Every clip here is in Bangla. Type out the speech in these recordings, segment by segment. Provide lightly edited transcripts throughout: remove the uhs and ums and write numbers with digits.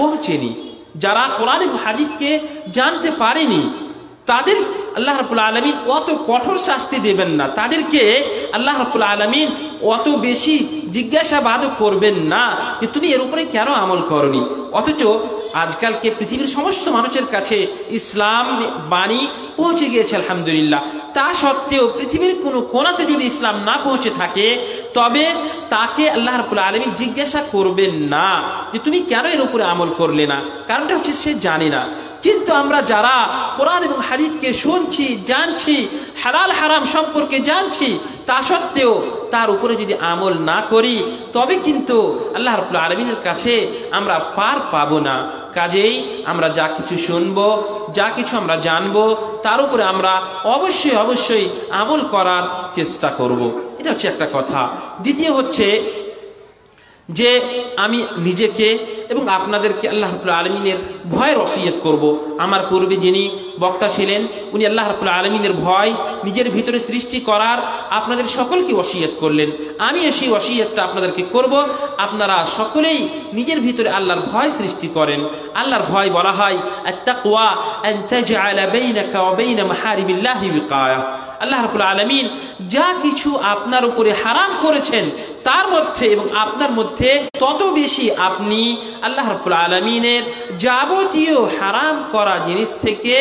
পৌঁছেনি, যারা কোরআন এবং হাদিসকে জানতে পারেনি, তাদের আল্লাহ রাব্বুল আলামিন অত কঠোর শাস্তি দেবেন না, তাদেরকে আল্লাহ রাব্বুল আলামিন অত বেশি জিজ্ঞাসাবাদও করবেন না যে তুমি এর উপরে কেন আমল করনি। অথচ আজকালকে পৃথিবীর সমস্ত মানুষের কাছে ইসলাম বাণী পৌঁছে গিয়েছে আলহামদুলিল্লাহ। তা সত্ত্বেও পৃথিবীর কোনো কোণাতে যদি ইসলাম না পৌঁছে থাকে, তবে তাকে আল্লাহ রাব্বুল আলামিন জিজ্ঞাসা করবেন না যে তুমি কেন এর উপরে আমল করলে না, কারণটা হচ্ছে সে জানে না। কিন্তু আমরা যারা কোরআন এবং হাদিসকে শুনছি, জানছি, হালাল হারাম সম্পর্কে জানছি, তা সত্ত্বেও তার উপরে যদি আমল না করি, তবে কিন্তু আল্লাহ রাব্বুল আলামিনের কাছে আমরা পার পাবো না। কাজেই আমরা যা কিছু শুনবো, যা কিছু আমরা জানবো, তার উপরে আমরা অবশ্যই অবশ্যই আমল করার চেষ্টা করব। এটা হচ্ছে একটা কথা। দ্বিতীয় হচ্ছে যে আমি নিজেকে এবং আপনাদেরকে আল্লাহ রাব্বুল আলামিনের ভয়ের ওসিয়ত করব। আমার পূর্বে যিনি বক্তা ছিলেন, উনি আল্লাহ রাব্বুল আলামিনের ভয় নিজের ভিতরে সৃষ্টি করার আপনাদের সকলকে ওসিয়ত করলেন। আমি সেই ওসিয়তটা আপনাদেরকে করব, আপনারা সকলেই নিজের ভিতরে আল্লাহর ভয় সৃষ্টি করেন। আল্লাহর ভয় বলা হয় আত-তাকওয়া আন তাজআলা বাইনাকা ওয়া বাইনা মাহারিমিল্লাহি বিকায়া। আল্লাহ রাব্বুল আলামিন যা কিছু আপনার উপরে হারাম করেছেন, তার মধ্যে এবং আপনার মধ্যে তত বেশি আপনি আল্লাহ রাব্বুল আলামিনের যাবতীয় হারাম করা জিনিস থেকে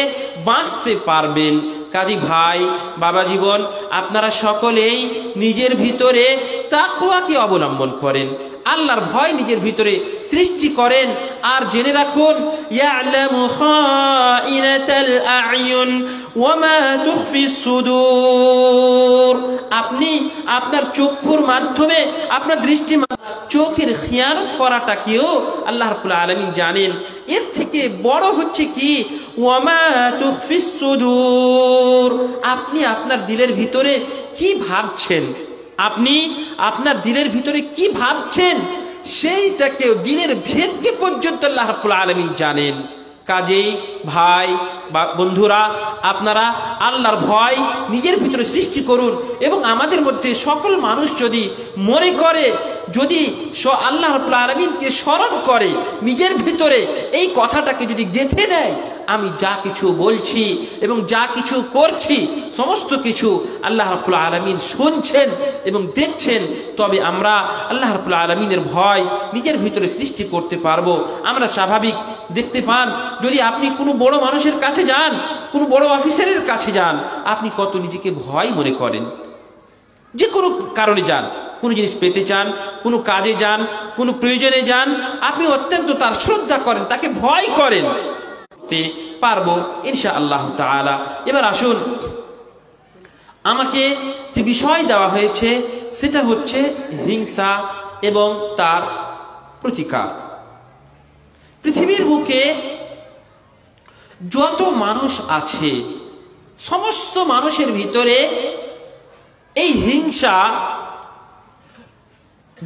বাঁচতে পারবেন। কাজী ভাই, বাবা জীবন, আপনারা সকলেই নিজের ভিতরে তাকওয়াকে অবলম্বন করেন, আল্লাহর ভয় নিজের ভিতরে সৃষ্টি করেন। আর জেনে রাখুন, ইয়ালামু খাইনাতাল আ'য়ুন ওয়া মা তুখফিস সুদূর। আপনি আপনার চক্ষুর মাধ্যমে, আপনার দৃষ্টি, চোখের খিয়ানত করাটাকেও আল্লাহ রাব্বুল আলামিন জানেন। এর থেকে বড় হচ্ছে কি, ওয়া মা তুখফিস সুদূর, আপনি আপনার দিলের ভিতরে কি ভাবছেন, আপনি আপনার দিলের ভিতরে কি ভাবছেন, সেইটাকে, দিনের ভেদকে পর্যন্ত আল্লাহ রাব্বুল আলামিন জানেন। কাজেই ভাই বা বন্ধুরা, আপনারা আল্লাহর ভয় নিজের ভিতরে সৃষ্টি করুন। এবং আমাদের মধ্যে সকল মানুষ যদি মনে করে, যদি আল্লাহ রাব্বুল আলামিনকে স্মরণ করে, নিজের ভিতরে এই কথাটাকে যদি গেঁথে নেয়, আমি যা কিছু বলছি এবং যা কিছু করছি সমস্ত কিছু আল্লাহ রাব্বুল আলামিন শুনছেন এবং দেখছেন, তবে আমরা আল্লাহ রাব্বুল আলামিনের ভয় নিজের ভিতরে সৃষ্টি করতে পারবো। আমরা স্বাভাবিক দেখতে পান, যদি আপনি কোনো বড় মানুষের কাছে যান, কোনো বড় অফিসারের কাছে যান, আপনি কত নিজেকে ভয় মনে করেন। যে কোনো কারণে যান, কোনো জিনিস পেতে চান, কোনো কাজে যান, কোনো প্রয়োজনে যান, আপনি অত্যন্ত তার শ্রদ্ধা করেন, তাকে ভয় করেন। পারবো ইনশাআল্লাহ তাআলা। এবার আসুন, আমাকে যে বিষয় দেওয়া হয়েছে সেটা হচ্ছে হিংসা এবং তার প্রতিকার। পৃথিবীর বুকে যত মানুষ আছে, সমস্ত মানুষের ভিতরে এই হিংসা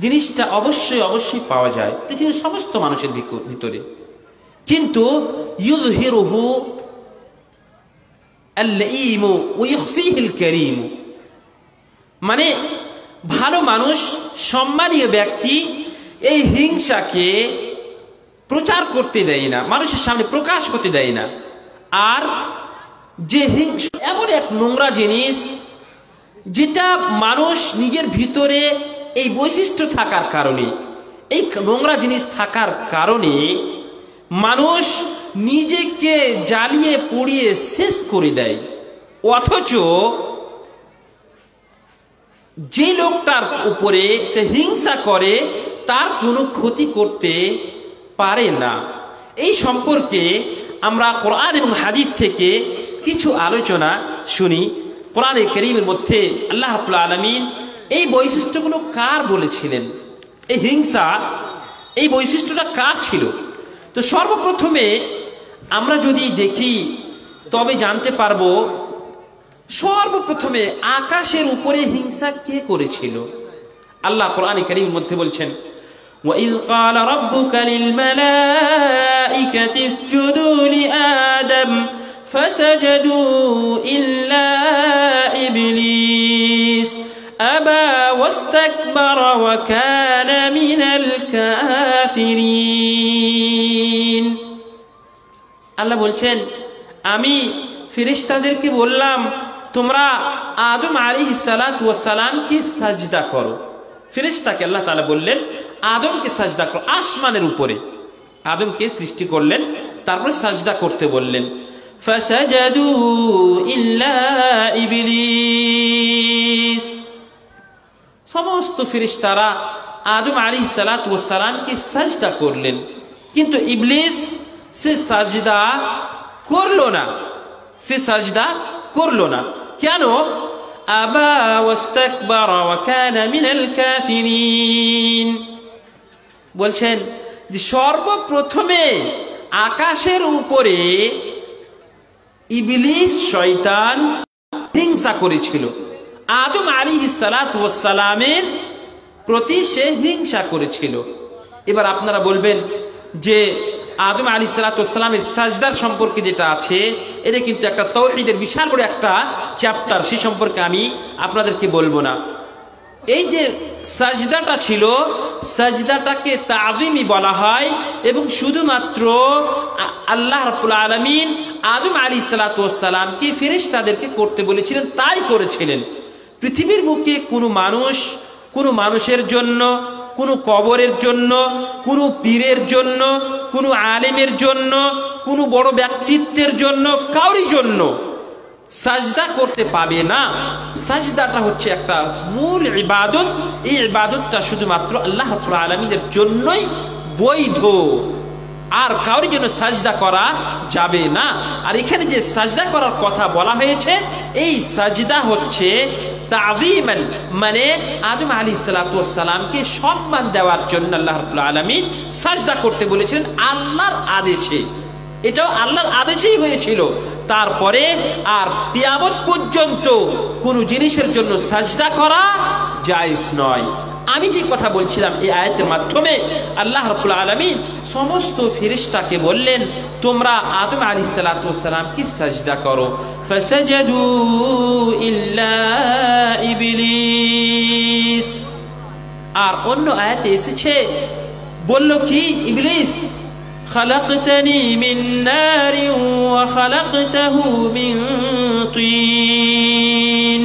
জিনিসটা অবশ্যই অবশ্যই পাওয়া যায়, পৃথিবীর সমস্ত মানুষের ভিতরে। কিন্তু ইউযহিরুহু আল-লাঈমু ওয়া ইখফিহিল কারীম, মানে ভালো মানুষ, সম্মানীয় ব্যক্তি এই হিংসাকে প্রচার করতে দেয় না, মানুষের সামনে প্রকাশ করতে দেয় না। আর যে হিংসা এমন এক নোংরা জিনিস, যেটা মানুষ নিজের ভিতরে এই বৈশিষ্ট্য থাকার কারণে, এই নোংরা জিনিস থাকার কারণে মানুষ নিজেকে জ্বালিয়ে পুড়িয়ে শেষ করে দেয়। অথচ যে লোকটার উপরে সে হিংসা করে, তার কোনো ক্ষতি করতে পারে না। এই সম্পর্কে আমরা কোরআন এবং হাদিস থেকে কিছু আলোচনা শুনি। কোরআনে কারীমের মধ্যে আল্লাহ রাব্বুল আলামিন এই বৈশিষ্ট্যগুলো কার বলেছিলেন, এই হিংসা, এই বৈশিষ্ট্যটা কার ছিল? তো সর্বপ্রথমে আমরা যদি দেখি, তবে জানতে পারবো সর্বপ্রথমে আকাশের উপরে হিংসা কে করেছিল। আল্লাহ কোরআনে কারীমের মধ্যে বলছেন, وَإِذْ قَالَ رَبُّكَ لِلْمَلَائِكَةِ اسْجُدُوا لِآدَمَ فَسَجَدُوا إِلَّا إِبْلِيسَ أَبَى وَاسْتَكْبَرَ وَكَانَ مِنَ الْكَافِرِينَ। আল্লাহ বলছেন আমি ফেরেশতাদেরকে বললাম তোমরা আদম আলাইহিস সালাতু ওয়াস সালামকে সাজদা করো। ফেরেশতাকে আল্লাহ তাআলা বললেন আদমকে সাজদা করো। আসমানের উপরে আদমকে সৃষ্টি করলেন, তারপর সাজদা করতে বললেন। ফাসাজাদু ইল্লা ইবলিস, সমস্ত ফেরেশতারা আদম আলাইহিস সালাতু ওয়াস সালামকে সাজদা করলেন, কিন্তু ইবলিস সে সাজদা করলো না। সে সাজদা করলো না কেন? আবা ওয়াস্তাকবারা ওয়া কানা মিনাল কাফিরিন। বলছেন যে সর্বপ্রথমে আকাশের উপরে ইবলিস শয়তান হিংসা করেছিল। আদম আলাইহিস সালাতু ওয়াস সালামের প্রতি সে হিংসা করেছিল। এবার আপনারা বলবেন যে আদম আলাইহিস সালাতু ওয়াস সালামের সাজদার সম্পর্কে যেটা আছে এটা কিন্তু একটা তাওহীদের বিশাল বড় একটা চ্যাপ্টার, সেই সম্পর্কে আমি আপনাদেরকে বলবো না। এই যে সাজদাটা ছিল, সাজদাটাকে তাযীমি বলা হয় এবং শুধুমাত্র আল্লাহ রাব্বুল আলামিন আদম আলাইহিস সালাতু ওয়াস সালামকে ফেরেশতাদেরকে করতে বলেছিলেন, তাই করেছিলেন। পৃথিবীর বুকে কোনো মানুষের জন্য, কোনো কবরের জন্য, কোনো পীরের জন্য, কোনো আলেমের জন্য, কোনো বড় ব্যক্তিত্বের জন্য, কাউরি জন্য সাজদা করতে পাবে না। সাজদাটা হচ্ছে একটা মূল ইবাদত। এই ইবাদতটা শুধুমাত্র আল্লাহ রাব্বুল আলামিনের জন্যই বৈধ, আর কাউরি জন্য সাজদা করা যাবে না। আর এখানে যে সাজদা করার কথা বলা হয়েছে, এই সাজদা হচ্ছে তাযীমান, মানে আদম আলাইহিস সালাতু ওয়াস সালামকে সম্মান দেওয়ার জন্য আল্লাহ রাব্বুল আলামিন সাজদা করতে বলেছিলেন আল্লাহর আদেশে। এটাও আল্লাহর আদেশেই হয়েছিল। তারপরে আর কিয়ামত পর্যন্ত কোনো জিনিসের জন্য সাজদা করা জায়েজ নয়। আমি যে কথা বলছিলাম এই আয়াতের মাধ্যমে আল্লাহ রাব্বুল আলামিন সমস্ত ফেরেশতাকে বললেন তোমরা আদম আলাইহিস সালাতু ওয়াস সালামকে সাজদা করো। ফাসাজাদু ইল্লা ইবলিস। আর অন্য আয়াতে এসেছে, বলল কি ইবলিস, খালাকতানি মিন নারিন ওয়া খালাকতাহু মিন তিন।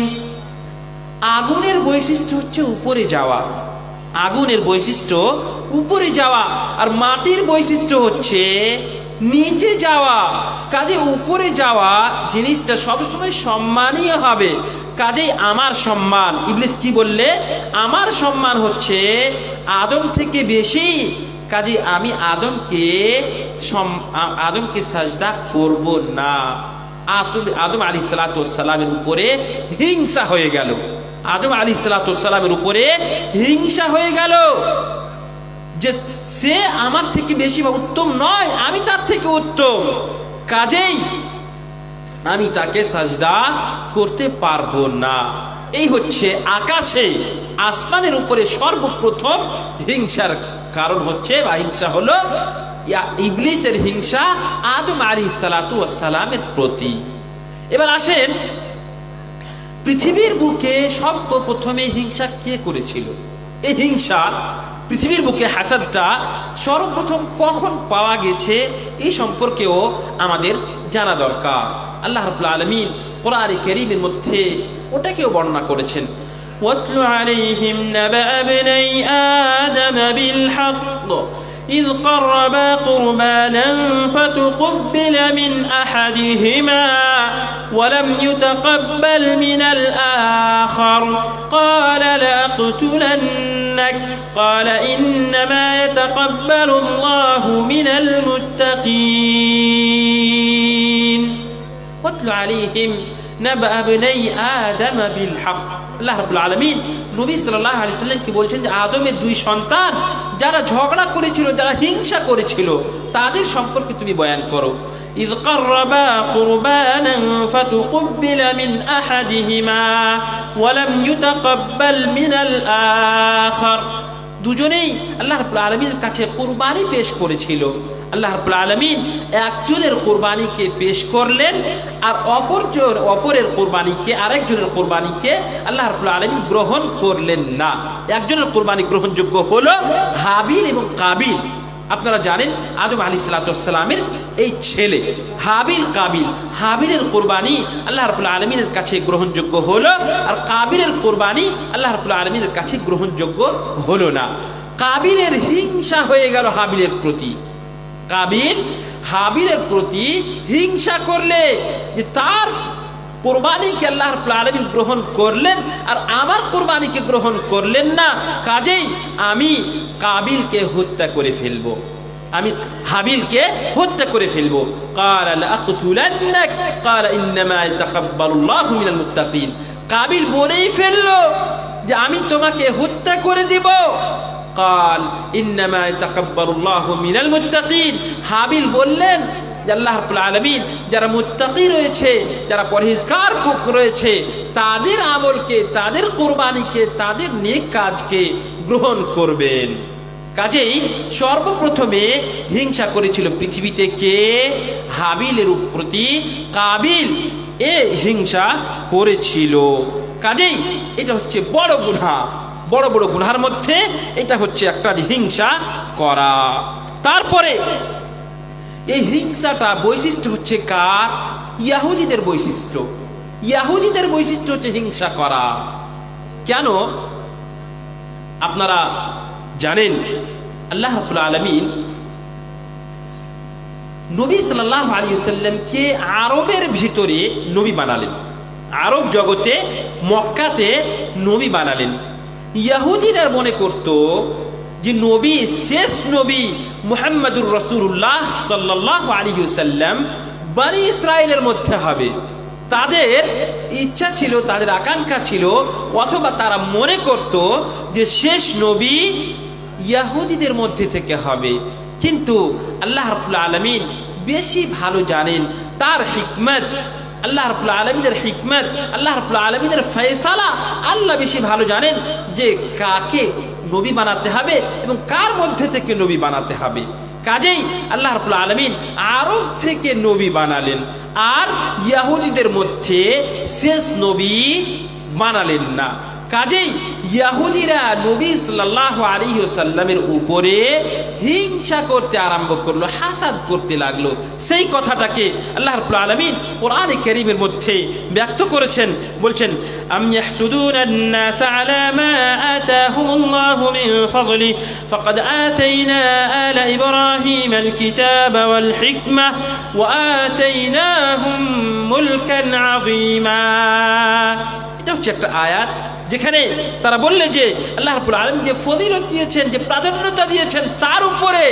আগুনের বৈশিষ্ট্য হচ্ছে উপরে যাওয়া, আগুনের বৈশিষ্ট্য উপরে যাওয়া, আর মাটির বৈশিষ্ট্য হচ্ছে নিচে যাওয়া। কাজে উপরে যাওয়া জিনিসটা সবসময় সম্মানীয় হবে। কাজেই আমার সম্মান, ইবলিস কি বললে, আমার সম্মান হচ্ছে আদম থেকে বেশি। কাজে আমি আদমকে সাজদা করব না। আসলে আদম আলাইহিস সালাতু ওয়াস সালামের উপরে হিংসা হয়ে গেল। আদম আলাইহিস সালাতু ওয়াস সালামের উপরে হিংসা হয়ে গেল যে সে আমার থেকে বেশি বা উত্তম নয়, আমি তার থেকে উত্তম, কাজেই আমি তাকে সাজদা করতে পারবো না। এই হচ্ছে আকাশে, আসমানের উপরে সর্বপ্রথম হিংসার কারণ হচ্ছে, বা হিংসা হলো ইবলিসের হিংসা আদম আলাইহিস সালাতু ওয়াস সালামের প্রতি। এবার আসেন, পৃথিবীর বুকে সর্বপ্রথমে হিংসা কে করেছিল? এই হিংসা পৃথিবীর বুকে হাসাদটা সর্বপ্রথম কখন পাওয়া গেছে এই সম্পর্কেও আমাদের জানা দরকার। আল্লাহ রাব্বুল আলামিন কোরআনে কারীমের মধ্যে ওটাকেও বর্ণনা করেছেন। ওয়াতলু আলাইহিম নাবা ইবনাই আদম বিল হক إذ قربا قربانا فتقبل من أحدهما ولم يتقبل من الآخر قال لأقتلنك قال إنما يتقبل الله من المتقين واتل عليهم نبأ ابني آدم بالحق। আল্লাহ রাব্বুল আলামিন নবী সাল্লাল্লাহু আলাইহি সাল্লামকে বলছেন যে আদমের দুই সন্তান যারা ঝগড়া করেছিল, যারা হিংসা করেছিল, তাদের সম্পর্কে তুমি বয়ান করো। إذ قربا قربانا فتقبل من أحدهما ولم يتقبل من الآخر। দুজনেই আল্লাহ রাব্বুল আলামিনের কাছে কুরবানি পেশ করেছিল। আল্লাহ রাব্বুল আলামিন একজনের কুরবানিকে পেশ করলেন, আর অপরের কুরবানিকে, আরেকজনের কুরবানিকে আল্লাহ রাব্বুল আলামিন গ্রহণ করলেন না। একজনের কুরবানি গ্রহণযোগ্য হলো হাবিল এবং কাবিল, আপনারা জানেন আদম আলাইহিসসালামের এই ছেলে হাবিল কাবিল, হাবিলের কোরবানি আল্লাহ রাব্বুল আলামিনের কাছে গ্রহণযোগ্য হলো, আর কাবিলের কোরবানি আল্লাহ রাব্বুল আলামিনের কাছে গ্রহণযোগ্য হলো না। কাবিলের হিংসা হয়ে গেল হাবিলের প্রতি। কাবিল হাবিলের প্রতি হিংসা করলে যে তার কোরবানিকে আল্লাহ রাব্বুল আলামিন গ্রহণ করলেন আর আমার কোরবানিকে গ্রহণ করলেন না, কাজেই আমি কাবিলকে হত্যা করে ফেলবো, আমি হাবিলকে হত্যা করে ফেলবো। ক্বালা লাআকতুলান্নাক ক্বালা ইন্নামা ইয়াতাকাব্বালুল্লাহু মিনাল মুত্তাকিন। কাবিল বলেই ফেললো যে আমি তোমাকে হত্যা করে দিব। ক্বাল ইন্নামা ইয়াতাকাব্বালুল্লাহু মিনাল মুত্তাকিন। হাবিল বললেন যে আল্লাহ রাব্বুল আলামিন যারা মুত্তাকি রয়েছে, যারা পরহেজগার রয়েছে, তাদের আমলকে, তাদের কোরবানিকে, তাদের নেক কাজকে গ্রহণ করবেন। কাজেই সর্বপ্রথমে হিংসা করেছিল পৃথিবীতে কে? হাবিলের প্রতি কাবিল এ হিংসা করেছিল। কাজেই এটা হচ্ছে বড় গুনাহ, বড় বড় গুনাহের মধ্যে এটা হচ্ছে একটা হিংসা করা। তারপরে এই হিংসাটা বৈশিষ্ট্য হচ্ছে কার? ইহুদিদের বৈশিষ্ট্য। ইহুদিদের বৈশিষ্ট্য হচ্ছে হিংসা করা। কেন? আপনারা জানেন আল্লাহ রাব্বুল আলামিন নবী সাল্লাল্লাহু আলাইহি ওয়াসাল্লামকে আরবের ভিতরে নবী বানালেন, আরব জগতে মক্কাতে নবী বানালেন। ইহুদিরা মনে করত যে নবী, শেষ নবী মুহাম্মদুর রাসূলুল্লাহ সাল্লাল্লাহু আলাইহি ওয়াসাল্লাম বনি ইসরাইলের মধ্যে হবে। তাদের ইচ্ছা ছিল, তাদের আকাঙ্ক্ষা ছিল, অথবা তারা মনে করত যে শেষ নবী ইহুদিদের মধ্যে থেকে হবে। কিন্তু আল্লাহ রাব্বুল আলামিন বেশি ভালো জানেন তার হিকমত, আল্লাহ রাব্বুল আলামিনের হিকমত, আল্লাহ রাব্বুল আলামিনের ফয়সালা আল্লাহ বেশি ভালো জানেন যে কাকে নবী বানাতে হবে এবং কার মধ্যে থেকে নবী বানাতে হবে। কাজেই আল্লাহ রাব্বুল আলামিন আরব থেকে নবী বানালেন, আর ইহুদিদের মধ্যে শেষ নবী বানালেন না। কাজেই ইহুদিরা নবী সাল্লাল্লাহু আলাইহি ওয়াসাল্লামের উপরে হিংসা করতে আরম্ভ করলো, হাসাদ করতে লাগলো। সেই কথাটাকে আল্লাহ রাব্বুল আলামিন কোরআনে কারীমের মধ্যে ব্যক্ত করেছেন, বলছেন আম ইয়াহসুদুনান নাস আলা মা আতাহুমুল্লাহু মিন ফাদলি ফাকাদ আতাইনা আলা ইব্রাহিমাল কিতাবা ওয়াল হিকমাহ ওয়া আতাইনাহুম মুলকান আযীমা। এটা হচ্ছে একটা আয়াত যেখানে তারা বললে যে আল্লাহ রাব্বুল আলামিন যে ফজিলত দিয়েছেন, যে প্রাধান্যতা দিয়েছেন, তার উপরে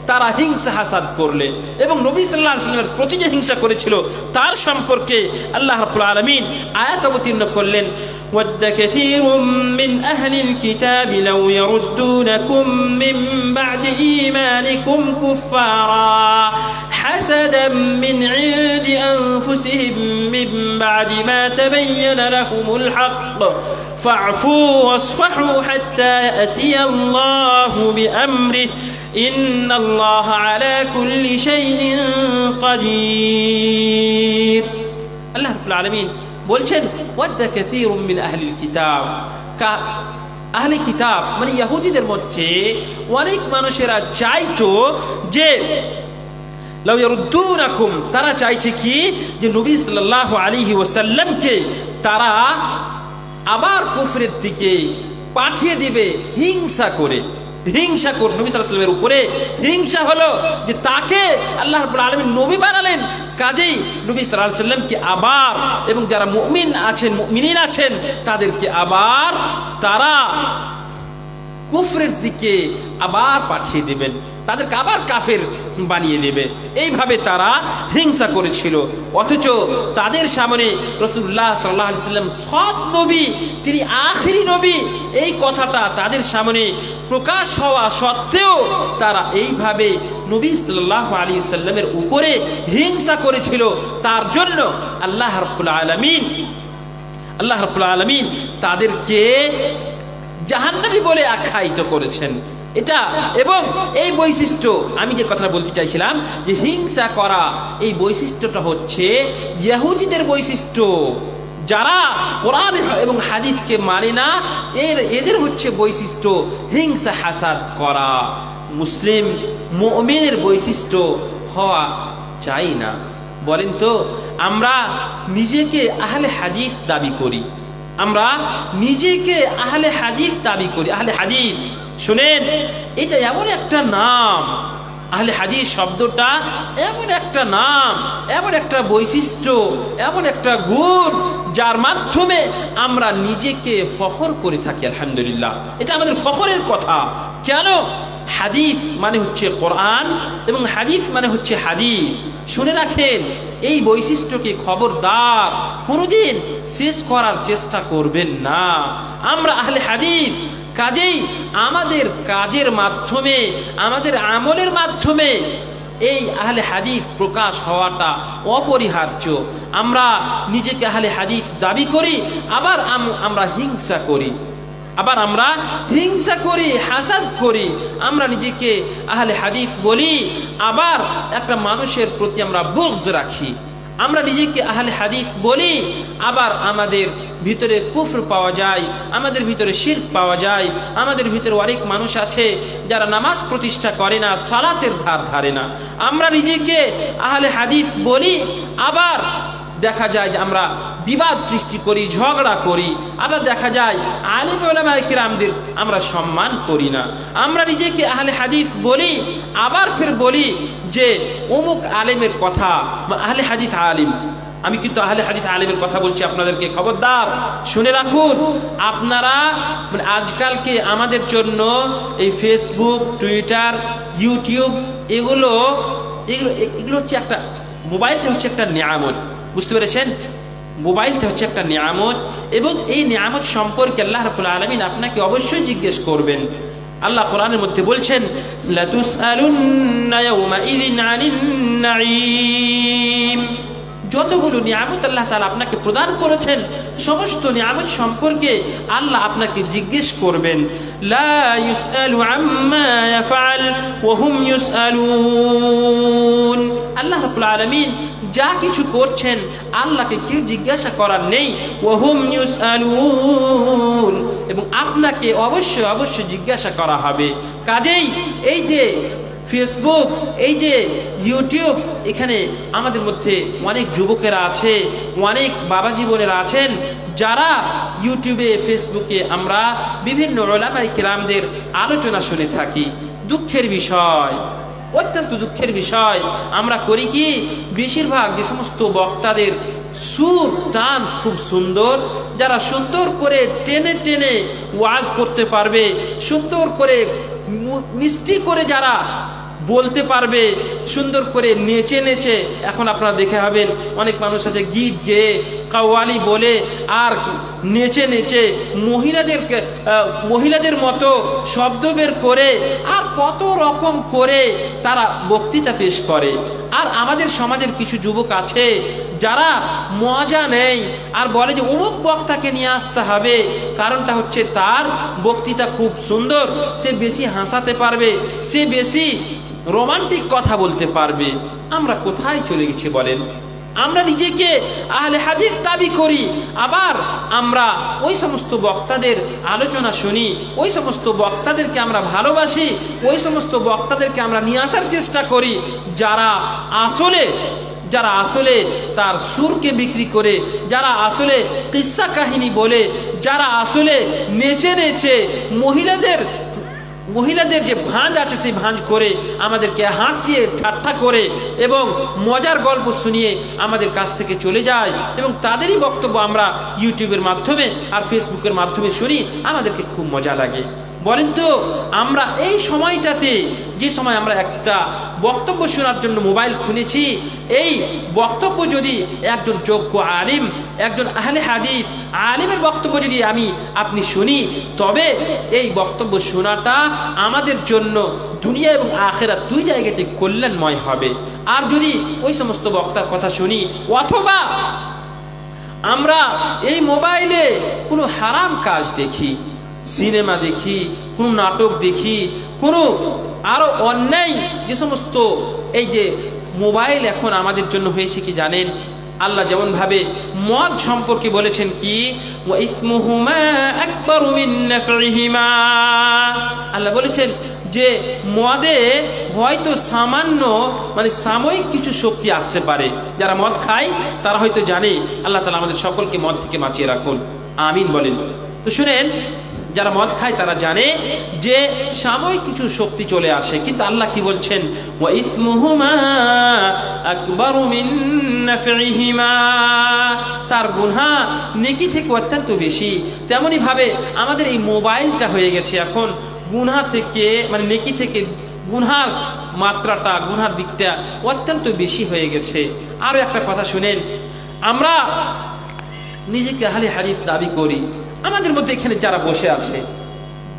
তারা হিংসা হাসাদ করলে এবং নবী সাল্লাল্লাহু আলাইহি ওয়াসাল্লামের প্রতি যে হিংসা করেছিল তার সম্পর্কে আল্লাহ রাব্বুল আলামিন আয়াত অবতীর্ণ করলেন। ওয়াদ কাসীরুম মিন আহলিল কিতাবি লাউ ইয়ারুদ্দুনাকুম মিন বা'দি ঈমানিকুম কুফফারা হাসাদাম মিন ইনদি আনফুসিহিম মিন বা'দি মা তাবাyyana লাহুমুল হক ফা'ফু ওয়াসফাহু হাত্তা ইয়াতিয়াল্লাহু বিআমরিহি ইন্নাল্লাহা আলা কুল্লি শাইইন কাদির। আল্লাহ রাব্বুল আলামিন বলছেন ওয়াদ কাসীরুম মিন আহলিল কিতাব, আহলে কিতাব মানে ইহুদিদের মধ্যে অনেক মানুষেরা চাইতো যে লাউ ইয়ারুদ্দুনাকুম, তারা চাইছে কি যে নবী সাল্লাল্লাহু আলাইহি ওয়াসাল্লামকে তারা আবার কুফরের দিকে পাঠিয়ে দিবে হিংসা করে। হিংসা করে নবী সাল্লাল্লাহু আলাইহি ওয়াসাল্লামের উপরে হিংসা হলো যে তাকে আল্লাহ রাব্বুল আলামিন নবী বানালেন, কাজেই নবী সাল্লাল্লাহু আলাইহি ওয়াসাল্লামকে আবার এবং যারা মুমিন আছেন, মুমিনিন আছেন, তাদেরকে আবার তারা কুফরের দিকে আবার পাঠিয়ে দিবেন, তাদেরকে আবার কাফের বানিয়ে দেবে। এইভাবে তারা হিংসা করেছিল। অথচ তাদের সামনে রাসূলুল্লাহ সাল্লাল্লাহু আলাইহি ওয়াসাল্লাম সৎ নবী, তিনি আখিরি নবী, এই কথাটা তাদের সামনে প্রকাশ হওয়া সত্ত্বেও তারা এইভাবে নবী সাল্লাল্লাহু আলাইহি ওয়াসাল্লামের উপরে হিংসা করেছিল। তার জন্য আল্লাহ রাব্বুল আলামিন তাদেরকে জাহান্নামী বলে আখ্যায়িত করেছেন। এটা এবং এই বৈশিষ্ট্য, আমি যে কথা বলতে চাইছিলাম যে হিংসা করা, এই বৈশিষ্ট্যটা হচ্ছে ইহুদিদের বৈশিষ্ট্য। যারা কোরআন এবং হাদিসকে মানে না, এদের হচ্ছে বৈশিষ্ট্য হিংসা হাসাদ করা। মুসলিম মুমিনের বৈশিষ্ট্য হওয়া চাই না? বলেন তো, আমরা নিজেকে আহলে হাদিস দাবি করি, আমরা নিজেকে আহলে হাদিস দাবি করি। আহলে হাদিস, শুনেন, এটা এমন একটা নাম, আহলে হাদিস শব্দটা এমন একটা নাম, এমন একটা বৈশিষ্ট্য, এমন একটা গুণ, যার মাধ্যমে আমরা নিজেকে ফখর করে থাকি। আলহামদুলিল্লাহ, এটা আমাদের ফখরের কথা। কেন? হাদিস মানে হচ্ছে কোরআন এবং হাদিস মানে হচ্ছে হাদিস। শুনে রাখেন, এই বৈশিষ্ট্যকে খবরদার কোনোদিন শেষ করার চেষ্টা করবেন না। আমরা আহলে হাদিস, কাজেই আমাদের কাজের মাধ্যমে, আমাদের আমলের মাধ্যমে এই আহলে হাদিস প্রকাশ হওয়াটা অপরিহার্য। আমরা নিজেকে আহলে হাদিস দাবি করি, আবার আমরা হিংসা করি, হাসাদ করি। আমরা নিজেকে আহলে হাদিস বলি, আবার একটা মানুষের প্রতি আমরা বুগজ রাখি। আমরা নিজেকে আহলে হাদিস বলি, আবার আমাদের ভিতরে কুফর পাওয়া যায়, আমাদের ভিতরে শিরক পাওয়া যায়। আমাদের ভিতরে অনেক মানুষ আছে যারা নামাজ প্রতিষ্ঠা করে না, সালাতের ধার ধারে না। আমরা নিজেকে আহলে হাদিস বলি, আবার দেখা যায় যে আমরা বিবাদ সৃষ্টি করি, ঝগড়া করি। আবার দেখা যায় আলেম উলামায়ে কিরামদের আমরা সম্মান করি না। আমরা নিজেকে আহলে হাদিস বলি, আবার ফের বলি যে অমুক আলেমের কথা, আহলে হাদিস আলিম। আমি কিন্তু আহলে হাদিস আলিমের কথা বলছি আপনাদেরকে, খবরদার শুনে রাখুন। আপনারা আজকালকে আমাদের জন্য এই ফেসবুক, টুইটার, ইউটিউব, এগুলো হচ্ছে একটা, মোবাইলটা হচ্ছে একটা নিয়ামত। বুঝতে পেরেছেন? মোবাইলটা হচ্ছে একটা নিয়ামত, এবং এই নিয়ামত সম্পর্কে আল্লাহ রাব্বুল আলামিন আপনাকে অবশ্যই জিজ্ঞেস করবেন। আল্লাহ কোরআনের মধ্যে বলছেন, লাতুসআলুন্না ইয়াওমাইযিন আনিন নাঈম। যতগুলো নিয়ামত আল্লাহ তাআলা আপনাকে প্রদান করেছেন, সমস্ত নিয়ামত সম্পর্কে আল্লাহ আপনাকে জিজ্ঞেস করবেন। লা ইউসআলু আম্মা ইয়াফআল ওয়া হুম ইউসআলুন। আল্লাহ রাব্বুল আলামিন যা কিছু করছেন আল্লাহকে কেউ জিজ্ঞাসা করার নেই। ওয়া হুম ইউসআলুন, এবং আপনাকে অবশ্যই জিজ্ঞাসা করা হবে। কাজেই এই যে ফেসবুক, এই যে ইউটিউব, এখানে আমাদের মধ্যে অনেক যুবকেরা আছে, অনেক বাবা জীবনেরা আছেন যারা ইউটিউবে, ফেসবুকে আমরা বিভিন্ন উলামায়ে কিরামদের আলোচনা শুনে থাকি। দুঃখের বিষয়, অত্যন্ত দুঃখের বিষয়, আমরা করি কি, বেশিরভাগ যে সমস্ত বক্তাদের সুর টান খুব সুন্দর, যারা সুন্দর করে টেনে টেনে ওয়াজ করতে পারবে, সুন্দর করে মিষ্টি করে যারা বলতে পারবে, সুন্দর করে নেচে নেচে, এখন আপনারা দেখে হবেন অনেক মানুষ আছে গীত গেয়ে কাওয়ালি বলে আর নেচে নেচে মহিলাদের মতো শব্দ বের করে আর কত রকম করে তারা বক্তৃতা পেশ করে। আর আমাদের সমাজের কিছু যুবক আছে যারা মজা নেই আর বলে যে অমুক বক্তাকে নিয়ে আসতে হবে, কারণটা হচ্ছে তার বক্তৃতা খুব সুন্দর, সে বেশি হাসাতে পারবে, সে বেশি রোমান্টিক কথা বলতে পারবে। আমরা কোথায় চলে গেছি বলেন? আমরা নিজেকে আহলে হাদিস দাবি করি, আবার আমরা ওই সমস্ত বক্তাদের আলোচনা শুনি, ওই সমস্ত বক্তাদেরকে আমরা ভালোবাসি, ওই সমস্ত বক্তাদেরকে আমরা নিয়ে আসার চেষ্টা করি যারা আসলে তার সুরকে বিক্রি করে, যারা আসলে কিস্সা কাহিনী বলে, যারা আসলে নেচে নেচে মহিলাদের যে ভাঁজ আছে সেই ভাঁজ করে আমাদেরকে হাসিয়ে ঠাট্টা করে এবং মজার গল্প শুনিয়ে আমাদের কাছ থেকে চলে যায়, এবং তাদেরই বক্তব্য আমরা ইউটিউবের মাধ্যমে আর ফেসবুকের মাধ্যমে শুনি, আমাদেরকে খুব মজা লাগে। বলেন তো, আমরা এই সময়টাতে, যে সময় আমরা একটা বক্তব্য শোনার জন্য মোবাইল খুলেছি, এই বক্তব্য যদি একজন যোগ্য আলিম, একজন আহলে হাদিস আলিমের বক্তব্য যদি আপনি শুনি, তবে এই বক্তব্য শোনাটা আমাদের জন্য দুনিয়া এবং আখিরাত দুই জায়গাতে কল্যাণময় হবে। আর যদি ওই সমস্ত বক্তার কথা শুনি, অথবা আমরা এই মোবাইলে কোনো হারাম কাজ দেখি, সিনেমা দেখি, কোনো নাটক দেখি, কোনো আরো অন্যায় যে সমস্ত, এই যে মোবাইল এখন আমাদের জন্য হয়েছে কি জানেন? আল্লাহ যেমন ভাবে মদ সম্পর্কে বলেছেন কি, ওয়া ইসমুহুমা আকবারু মিন নাফইহিমা। আল্লাহ বলেছেন যে মদে হয়তো সামান্য মানে সাময়িক কিছু শক্তি আসতে পারে। যারা মদ খায় তারা হয়তো জানে। আল্লাহ তাআলা আমাদের সকলকে মদ থেকে বাঁচিয়ে রাখুন, আমিন বলেন। তো শুনেন, যারা মদ খায় তারা জানে যে সাময়িক কিছু শক্তি চলে আসে, কিন্তু আল্লাহ কি বলছেন, ওয়া ইসমুহুমা আকবারু মিন নাফইহিমা, তার গুনাহ নেকি থেকে অত্যন্ত বেশি। তেমনি ভাবে আমাদের এই মোবাইলটা হয়ে গেছে এখন গুনাহ থেকে মানে নেকি থেকে গুনার মাত্রাটা, গুনার দিকটা অত্যন্ত বেশি হয়ে গেছে। আরো একটা কথা শুনেন, আমরা নিজেকে আহলে হাদিস দাবি করি। আমাদের মধ্যে এখানে যারা বসে আছে,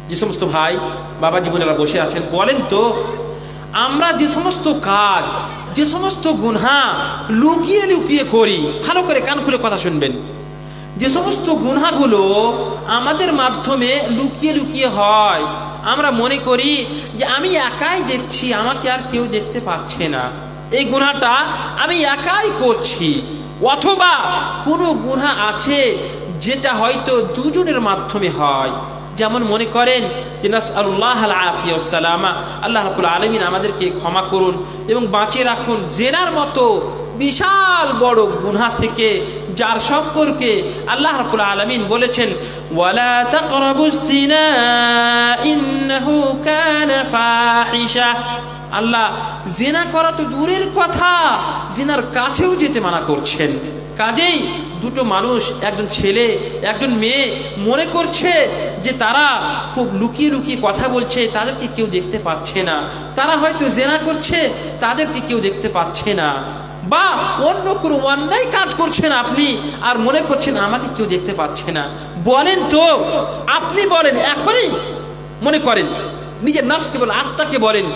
যে সমস্ত ভাই বাবা জীবনেরা বসে আছেন, বলেন তো আমরা যে সমস্ত কাজ, যে সমস্ত গুনাহ লুকিয়ে লুকিয়ে করি, ভালো করে কান খুলে কথা শুনবেন, যে সমস্ত গুনাহগুলো আমাদের মাধ্যমে লুকিয়ে লুকিয়ে হয়, আমরা মনে করি যে আমি একাই দেখছি, আমাকে আর কেউ দেখতে পাচ্ছে না, এই গুনাহটা আমি একাই করছি। অথবা কোনো গুনাহ আছে যেটা হয়তো দুজনের মাধ্যমে হয়, যেমন মনে করেন যে নাসআলুল্লাহ আল আফিয়া ওয়াস সালামা, আল্লাহ রাব্বুল আলামিন আমাদেরকে ক্ষমা করুন এবং বাঁচিয়ে রাখুন জিনার মতো বিশাল বড় গুনাহ থেকে, যার সম্পর্কে আল্লাহ রাব্বুল আলামিন বলেছেন ওয়ালা তাকরাবুস জিনা ইন্নাহু কানা ফাহিশা। আল্লাহ জিনা করা তো দূরের কথা, জিনার কাছেও যেতে মানা করছেন। কাজেই দুটো মানুষ, একজন ছেলে একজন মেয়ে, মনে করছে যে তারা খুব লুকিয়ে লুকিয়ে কথা বলছে, তাদেরকে কেউ দেখতে পাচ্ছে না, তারা হয়তো জিনা করছে, তাদেরকে কেউ দেখতে পাচ্ছে না, বা অন্য কোনো অন্যায় কাজ করছেন আপনি আর মনে করছেন আমাকে কেউ দেখতে পাচ্ছে না। বলেন তো, আপনি বলেন, এখনই মনে করেন, নিজের নফসকে বলেন, আত্মাকে বলেন,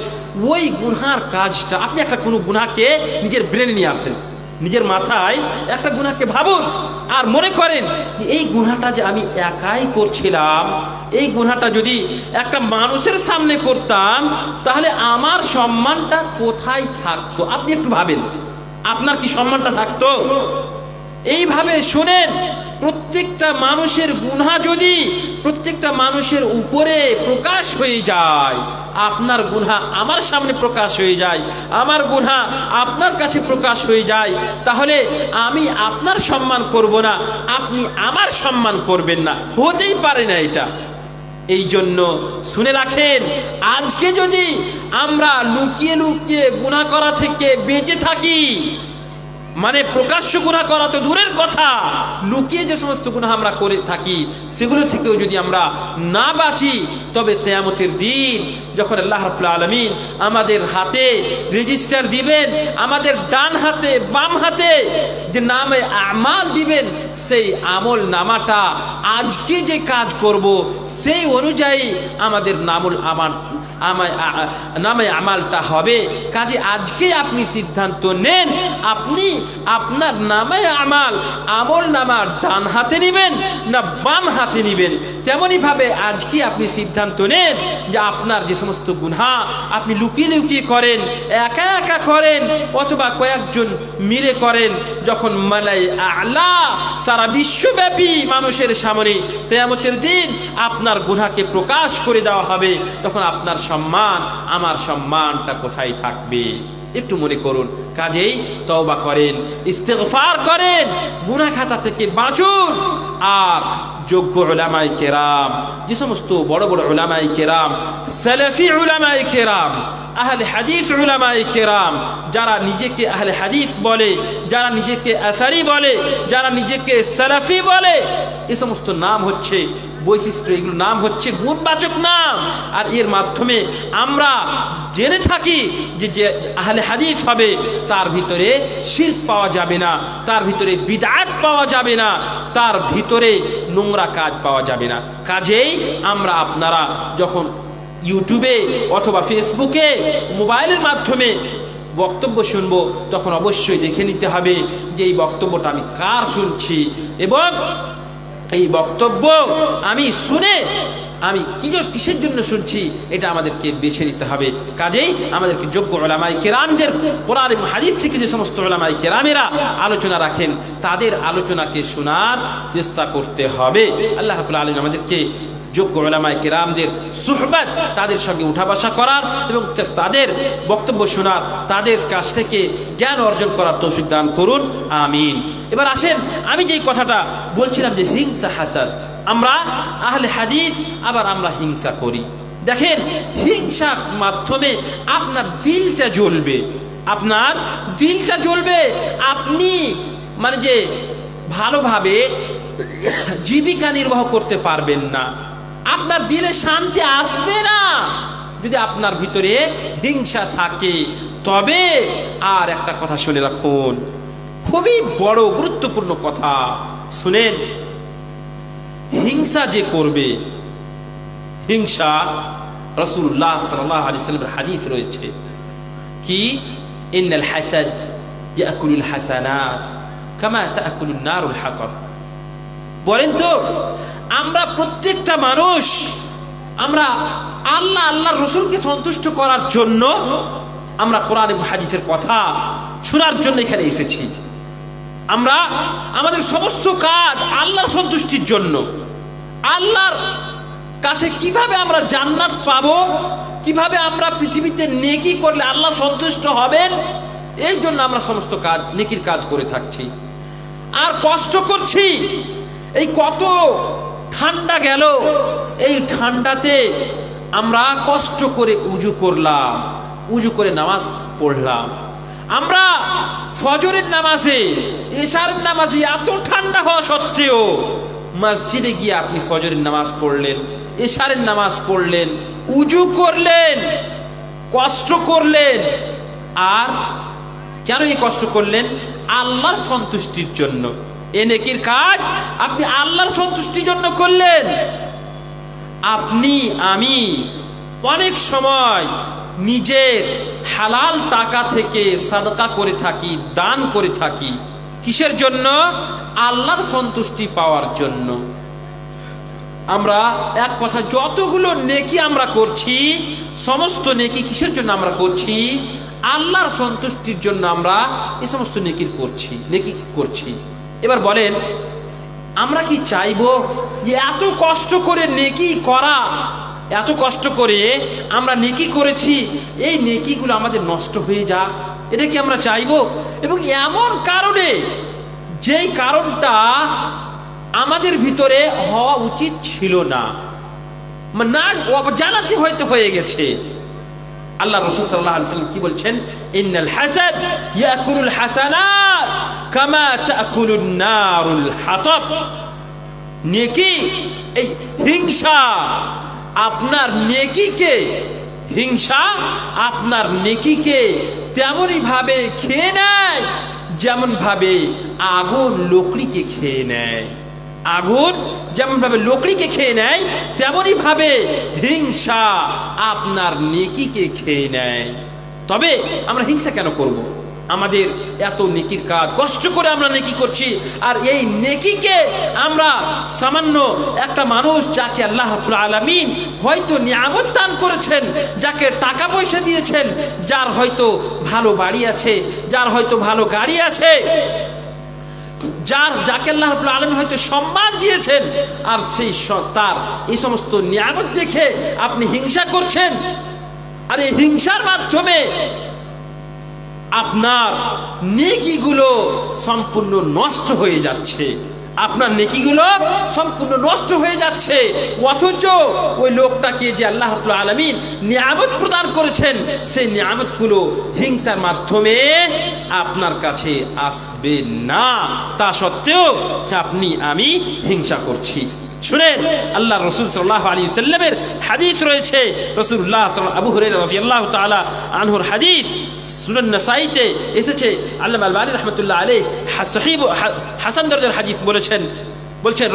ওই গুনহার কাজটা আপনি একটা কোনো গুনাহকে নিজের ব্রেনে নিয়ে আসেন, নিজের মাথায় একটা গুনাহকে ভাবুন আর মনে করেন যে এই গুনাহটা যে আমি একাই করছিলাম, এই গুনাহটা যদি একটা মানুষের সামনে করতাম তাহলে আমার সম্মানটা কোথায় থাকতো? আপনি একটু ভাবেন, আপনার কি সম্মানটা থাকতো? এইভাবে শুনেন, প্রত্যেকটা মানুষের গুনাহ যদি প্রত্যেকটা মানুষের উপরে প্রকাশ হয়ে যায়, আপনার গুনাহ আমার সামনে প্রকাশ হয়ে যায়, আমার গুনাহ আপনার কাছে প্রকাশ হয়ে যায়, তাহলে আমি আপনার সম্মান করব না, আপনি আমার সম্মান করবেন না, হতেই পারে না এটা। এই জন্য শুনে রাখেন, আজকে যদি আমরা লুকিয়ে লুকিয়ে গুনাহ করা থেকে বেঁচে থাকি, মানে প্রকাশ্য গুনাহ করা তো দূরের কথা, লুকিয়ে যে সমস্ত গুনাহ আমরা করে থাকি সেগুলো থেকেও যদি আমরা না বাঁচি, তবে কিয়ামতের দিন যখন আল্লাহ রাব্বুল আলামিন আমাদের হাতে রেজিস্টার দিবেন, আমাদের ডান হাতে বাম হাতে যে নামে আমাল দিবেন, সেই আমল নামাটা আজকে যে কাজ করব সেই অনুযায়ী আমাদের নামে আমালটা হবে। কাজে আজকে আপনি সিদ্ধান্ত নেন, আপনি আপনার নামে আমল নামা ডান হাতে নেবেন না বাম হাতে নেবেন। তেমনি ভাবে আজকে আপনি সিদ্ধান্ত নেন যে আপনার যে সমস্ত গুনাহ আপনি লুকিয়ে লুকিয়ে করেন, একা একা করেন, অথবা কয়েকজন মিলে করেন, যখন মালাই আলা সারা বিশ্বব্যাপী মানুষের সামনে কিয়ামতের দিন আপনার গুনাহকে প্রকাশ করে দেওয়া হবে, তখন আপনার সম্মান আমার সম্মানটা কোথায় থাকবে? একটু মনে করুন। কাজেই তওবা করেন, ইস্তিগফার করেন, গুনাহ খাতা থেকে বাঁচুন। আর যোগ্য উলামায়ে কেরাম, যে সমস্ত বড় বড় উলামায়ে কেরাম, সালাফি উলামায়ে কেরাম, আহলে হাদিস উলামায়ে কেরাম, যারা নিজেকে আহলে হাদিস বলে, যারা নিজেকে আসারি বলে, যারা নিজেকে সালাফি বলে, এই সমস্ত নাম হচ্ছে বৈশিষ্ট্য, এগুলো নাম হচ্ছে গুণবাচক নাম। আর এর মাধ্যমে আমরা জেনে থাকি যে যে আহলে হাদিস হবে তার ভিতরে শিরক পাওয়া যাবে না, তার ভিতরে বিদআত পাওয়া যাবে না, তার ভিতরে নোংরা কাজ পাওয়া যাবে না। কাজেই আমরা আপনারা যখন ইউটিউবে অথবা ফেসবুকে মোবাইলের মাধ্যমে বক্তব্য শুনবো, তখন অবশ্যই দেখে নিতে হবে যে এই বক্তব্যটা আমি কার শুনছি, এবং এই বক্তব্য আমি শুনে আমি কিসের জন্য শুনছি এটা আমাদেরকে বেছে নিতে হবে। কাজেই আমাদেরকে যোগ্য উলামায়ে কেরামদের, কোরআন এবং হাদিস থেকে যে সমস্ত উলামায়ে কেরামেরা আলোচনা রাখেন তাদের আলোচনাকে শোনার চেষ্টা করতে হবে। আল্লাহ রাব্বুল আলামিন আমাদেরকে যোগ্য উলামায়ে কেরামদের সুহবত, তাদের সঙ্গে উঠা বসা করার এবং তাদের বক্তব্য শোনার, তাদের কাছ থেকে জ্ঞান অর্জন করার তৌফিক দান করুন, আমিন। এবার আসেন, আমি যেই কথাটা বলছিলাম যে হিংসা হাসাদ, আমরা আহলে হাদিস আবার আমরা হিংসা করি। দেখেন, হিংসার মাধ্যমে আপনার দিলটা জ্বলবে, আপনার দিলটা জ্বলবে, আপনি মানে যে ভালোভাবে জীবিকা নির্বাহ করতে পারবেন না, আপনার দিলে শান্তি আসবে না যদি আপনার ভিতরে হিংসা থাকে। তবে আর একটা কথা শুনে রাখুন, খুবই বড় গুরুত্বপূর্ণ কথা শুনেন, হিংসা যে করবে, হিংসা রাসূলুল্লাহ সাল্লাল্লাহু আলাইহি ওয়াসাল্লামের হাদিস রয়েছে কি, ইন্নাল হাসাদ ইয়াকুলুল হাসানাত কামা তাকুলুন নারুল হাতাব। বলেন তো, আমরা প্রত্যেকটা মানুষ আমরা আল্লাহর রাসূলকে সন্তুষ্ট করার জন্য আমরা কোরআন এবং হাদিসের কথা শোনার জন্য এখানে এসেছি। আমরা আমাদের সমস্ত কাজ আল্লাহর সন্তুষ্টির জন্য, আল্লাহর কাছে কিভাবে আমরা জান্নাত পাবো, কিভাবে আমরা পৃথিবীতে নেকি করলে আল্লাহ সন্তুষ্ট হবেন, এই জন্য আমরা সমস্ত কাজ, নেকির কাজ করে থাকছি আর কষ্ট করছি। এই কত ঠান্ডা গেল, এই ঠান্ডাতে আমরা কষ্ট করে উজু করলাম, উজু করে নামাজ পড়লাম। আমরা ফজরের নামাজে, এশারের নামাজে এত ঠান্ডা হওয়া সত্ত্বেও মসজিদে গিয়ে আপনি ফজরের নামাজ পড়লেন, এশারের নামাজ পড়লেন, উজু করলেন, কষ্ট করলেন। আর কেন এই কষ্ট করলেন? আল্লাহর সন্তুষ্টির জন্য। এ নেকির কাজ আপনি আল্লাহর সন্তুষ্টির জন্য করলেন। আপনি আমি অনেক সময় নিজের হালাল টাকা থেকে সাদকা করে থাকি, দান করে থাকি, কিসের জন্য? আল্লাহর সন্তুষ্টি পাওয়ার জন্য। আমরা এক কথা, যতগুলো নেকি আমরা করছি, সমস্ত নেকি কিসের জন্য আমরা করছি? আল্লাহর সন্তুষ্টির জন্য আমরা এই সমস্ত নেকি করছি। এবার বলেন, আমরা কি চাইবো যে এত কষ্ট করে নেকি করা, এত কষ্ট করে আমরা নেকি করেছি, এই নেকিগুলো আমাদের নষ্ট হয়ে যাক? এটা কি আমরা চাইবো? এবং এমন কারণে, যেই কারণটা আমাদের ভিতরে হওয়া উচিত ছিল না, জানাতে হয়তো হয়ে গেছে। আল্লাহ রাসূল সাল্লাল্লাহু আলাইহি ওয়াসাল্লাম কি বলছেন? ইন্নাল হাসাদ ইয়াকুলুল হাসানাত কামা তাকুলুন নারুল হাতাব। নেকি, এই হিংসা আপনার নেকিকে, হিংসা আপনার নেকিকে তেমনই ভাবে খেয়ে নেয় যেমন ভাবে আগুন লকড়িকে খেয়ে নেয়। আগুন যেমন ভাবে লকড়িকে খেয়ে নেয়, তেমনই ভাবে হিংসা আপনার নেকিকে খেয়ে নেয়। তবে আমরা হিংসা কেন করব? আমাদের এত নেকির কাজ, কষ্ট করে আমরা নেকি করছি, আর এই নেকিকে আমরা সামান্য একটা মানুষ যাকে আল্লাহ রাব্বুল আলামিন হয়তো নিয়ামত দান করেছেন, যাকে টাকা পয়সা দিয়েছেন, যার হয়তো ভালো বাড়ি আছে, যার হয়তো ভালো গাড়ি আছে, যাকে আল্লাহ রাব্বুল আলামিন হয়তো সম্মান দিয়েছেন, আর সেই তার এই সমস্ত নিয়ামত দেখে আপনি হিংসা করছেন। আর এই হিংসার মাধ্যমে আপনার নেকিগুলো সম্পূর্ণ নষ্ট হয়ে যাচ্ছে, আপনার নেকিগুলো সম্পূর্ণ নষ্ট হয়ে যাচ্ছে। অথচ ওই লোকটাকে যে আল্লাহ রাব্বুল আলামিন নিয়ামত প্রদান করেছেন, সেই নিয়ামতগুলো হিংসার মাধ্যমে আপনার কাছে আসবে না। তা সত্ত্বেও আপনি আমি হিংসা করছি। শুনেন, আল্লাহ রাসূল সাল্লাল্লাহু আলাইহি ওয়াসাল্লামের হাদিস রয়েছে, রাসূলুল্লাহ আবু হুরায়রা রাদিয়াল্লাহু তাআলা আনহুর হাদিস সুনান নাসাইতে এসেছে। আল্লামা আলবানী রাহমাতুল্লাহ আলাইহি সহিহ হাসান দরজার হাদিস বলছেন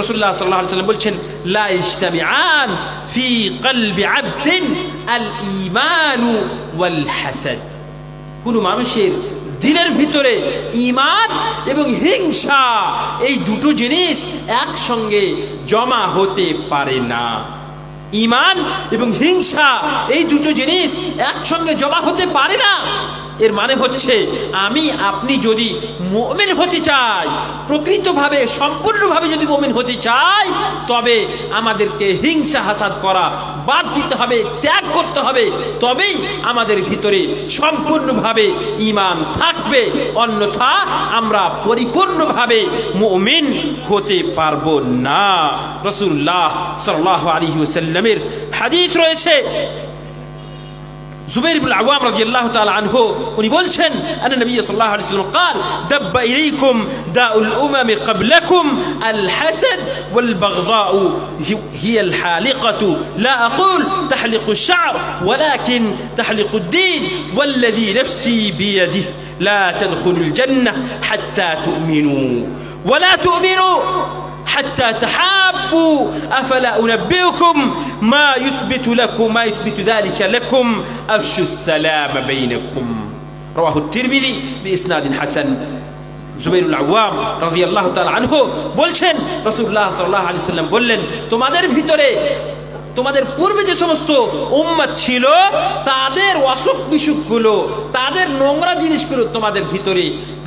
রাসূলুল্লাহ সাল্লাল্লাহু আলাইহি ওয়াসাল্লাম বলছেন, লা ইজতামিআন ফি কলবি আবদিন আল ঈমান ওয়াল হাসাদ। কোন মানুষের দিলের ভিতরে ঈমান এবং হিংসা, এই দুটো জিনিস একসঙ্গে জমা হতে পারে না। ঈমান এবং হিংসা, এই দুটো জিনিস একসঙ্গে জমা হতে পারে না। এর মানে হচ্ছে আমি আপনি যদি মুমিন হতে চাই, প্রকৃতভাবে সম্পূর্ণভাবে যদি মুমিন হতে চাই, তবে আমাদেরকে হিংসা হাসাদ করা বাদ দিতে হবে, ত্যাগ করতে হবে। তবেই আমাদের ভিতরে সম্পূর্ণভাবে ঈমান থাকবে, অন্যথা আমরা পরিপূর্ণভাবে মুমিন হতে পারবো না। রাসূলুল্লাহ সাল্লাল্লাহু আলাইহি ওয়াসাল্লামের হাদিস রয়েছে, जुबैर इब्न अव्वाम रज़ियल्लाहु ताला अन्हु उन्हीं बोलছেন अन नबी सल्लल्लाहु अलैहि वसल्लम قال दब इलैकुम दाउल उमम قبلكم الحسد والبغضاء هي الحالقة لا أقول تحلق الشعر ولكن تحلق الدين والذي نفسي بيده لا تدخلوا الجنة حتى تؤمنوا ولا تؤمنوا حتى تحابوا أفلا أنبئكم ما يثبت ذلك لكم أفشوا السلام بينكم رواه الترمذي بإسناد حسن। जुबैর ইবনে আওয়াম রাদিয়াল্লাহু তাআলা আনহু বলছেন, রাসূলুল্লাহ সাল্লাল্লাহু আলাইহি ওয়াসাল্লাম বললেন, তোমাদের ভিতরে তোমাদের পূর্বে যে সমস্ত উম্মত ছিল তাদের অসুখ বিসুখগুলো, তাদের নোংরা জিনিসগুলো তোমাদের ভিতরে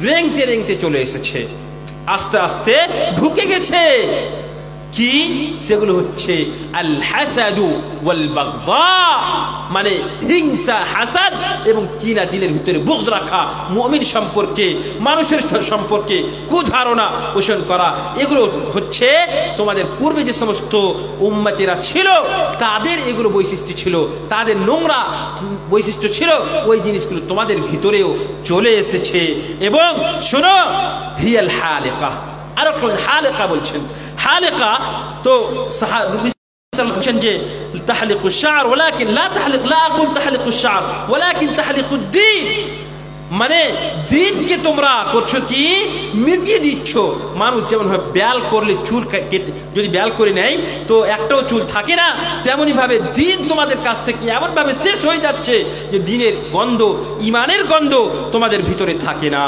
রেংতে রেংতে চলে এসেছে, আস্তে আস্তে ঢুকে গেছে। কি সেগুলো হচ্ছে আল হাসাদু ওয়াল বাগদা, মানে হিংসা, হাসাদ এবং কিনা, দিলের ভিতরে বুগদ রাখা, মুমিন সম্পর্কে, মানুষের সম্পর্কে কুধারণা পোষণ করা। এগুলো হচ্ছে তোমাদের পূর্বে যে সমস্ত উম্মতেরা ছিল তাদের এগুলো বৈশিষ্ট্য ছিল, তাদের নোংরা বৈশিষ্ট্য ছিল, ওই জিনিসগুলো তোমাদের ভিতরেও চলে এসেছে। এবং শোনো, হিয়াল হালিকা, আর হালিকা বলছেন, হালিকা তো বলছেন যে তাহলিকু শা'r ওয়ালাকিন লা তাহলিক, লা আকুল তাহলিকু শা'r ওয়ালাকিন তাহলিকু দ্বীন, মানে দ্বীনকে তোমরা করছো কি মিটিয়ে দিচ্ছ। মানুষ যেমন ভাবে ব্যাল করলে চুল যদি ব্যাল করে নেয় তো একটাও চুল থাকে না, তেমনি ভাবে দ্বীন তোমাদের কাছ থেকে এমন ভাবে শেষ হয়ে যাচ্ছে যে দ্বীনের গন্ধ, ঈমানের গন্ধ তোমাদের ভিতরে থাকে না।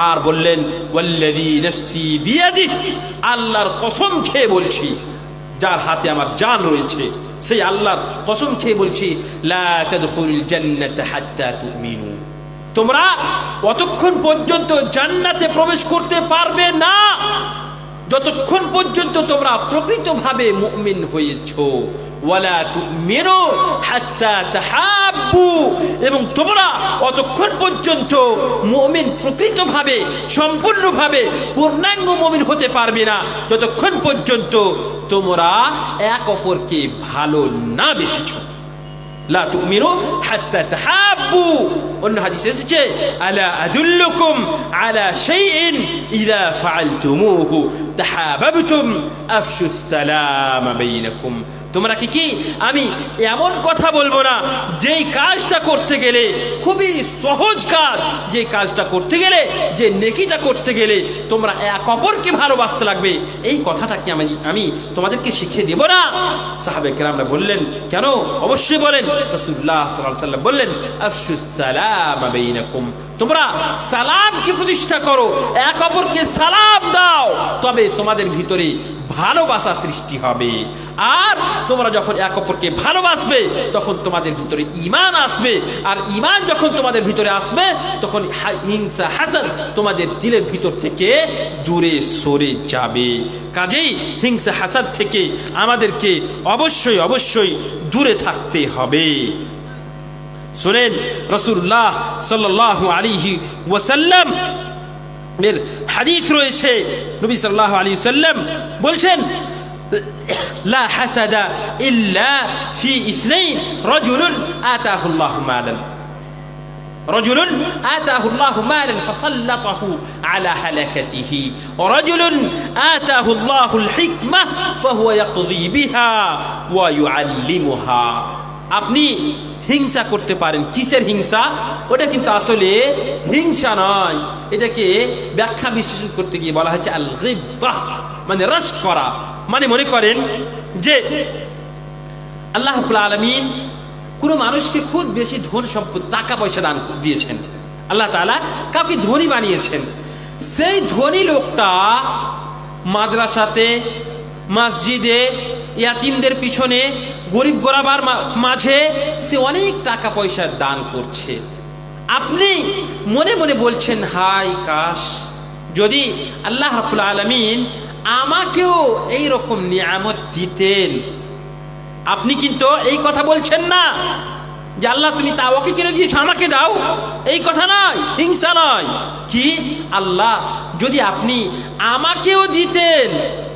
আর বললেন ওয়াল্লাযী নাফসি বিয়াদিহি, আল্লাহর কসম খেয়ে বলছি, যার হাতে আমার জান রয়েছে, সেই আল্লাহর কসম খেয়ে বলছি, লা তাদখুলুল জান্নাতা হাত্তা তুমিনু, তোমরা অতক্ষণ পর্যন্ত জান্নাতে প্রবেশ করতে পারবে না যতক্ষণ পর্যন্ত তোমরা প্রকৃতভাবে মুমিন হয়েছো। ওয়ালা তুমিনু হাত্তা তাহাব্বু, এবং তোমরা অতক্ষণ পর্যন্ত মুমিন প্রকৃতভাবে, সম্পূর্ণভাবে, পূর্ণাঙ্গ মুমিন হতে পারবে না যতক্ষণ পর্যন্ত তোমরা এক অপরকে ভালো না বেসেছো। লা তুমিনু হাত্তা তাহাব্বু। অন্য হাদিসে এসেছে, আলা আদুল্লুকুম আলা শাইইন ইযা ফাআলতুমুহু তাহাবাবতুম আফশুস সালাম বাইনাকুম। তোমরা কি আমি এমন কথা বলবো না যেই কাজটা করতে গেলে, খুবই সহজ কাজ, যে কাজটা করতে গেলে, যে নেকিটা করতে গেলে তোমরা এক অপরকে ভালোবাসতে লাগবে, এই কথাটা কি আমি তোমাদেরকে শিখিয়ে দেব না? সাহাবে কেরামরা বললেন, কেন? অবশ্যই বলেন। রাসূলুল্লাহ সাল্লাল্লাহু আলাইহি ওয়াসাল্লাম বললেন, আফশুস সালাম বাইনাকুম, তোমরা সালামকে প্রতিষ্ঠা করো, এক অপরকে সালাম দাও, তবে তোমাদের ভিতরে ভালোবাসা সৃষ্টি হবে। আর তোমরা যখন এক অপরকে ভালোবাসবে তখন তোমাদের ভিতরে ঈমান আসবে, আর ঈমান যখন তোমাদের ভিতরে আসবে তখন হিংসা, হাসাদ তোমাদের দিলের ভিতর থেকে দূরে সরে যাবে। কাজেই হিংসা, হাসাদ থেকে আমাদেরকে অবশ্যই অবশ্যই দূরে থাকতে হবে। শুনেন, রাসূলুল্লাহ সাল্লাল্লাহু আলাইহি ওয়াসাল্লাম এর হাদিস রয়েছে, নবী সাল্লাল্লাহু আলাইহি ওয়াসাল্লাম বলছেন, লা হাসাদা ইল্লা ফি ইসনাইন, রাজুলুন আতাহুল্লাহু মালান, রাজুলুন আতাহুল্লাহু মালান ফাসাল্লাতাহু আলা হালাকাতিহি, ওয়া রাজুলুন আতাহুল্লাহুল হিকমা ফাহুয়া ইয়াকযী বিহা ওয়া ইউআল্লিমুহা। আপনি হিংসা করতে পারেন, কিসের হিংসা? ওটা কিন্তু আসলে হিংসা নয়, এটাকে ব্যাখ্যা বিশ্লেষণ করতে গিয়ে বলা হচ্ছে আল গিবতাহ, মানে রস করা। মানে মনে করেন যে আল্লাহ রাব্বুল আলামিন কোনো মানুষকে খুব বেশি ধন সম্পদ, টাকা পয়সা দান দিয়েছেন, আল্লাহ তাআলা কাউকে ধনী বানিয়েছেন, সেই ধনী লোকটা মাদ্রাসাতে, মসজিদে, ইয়াতিমদের পিছনে, গরিব গোরাবার মাঝে সে অনেক টাকা পয়সা দান করছে। আপনি মনে মনে বলছেন, হায় কাশ যদি আল্লাহ রাব্বুল আলামিন আমাকেও এই রকম নিয়ামত দিতেন। আপনি কিন্তু এই কথা বলছেন না যে আল্লাহ তুমি তা ওকে কিনে দিয়েছো আমাকে দাও, এই কথা নয়, হিংসা নয়। কি আল্লাহ যদি আপনি আমাকেও দিতেন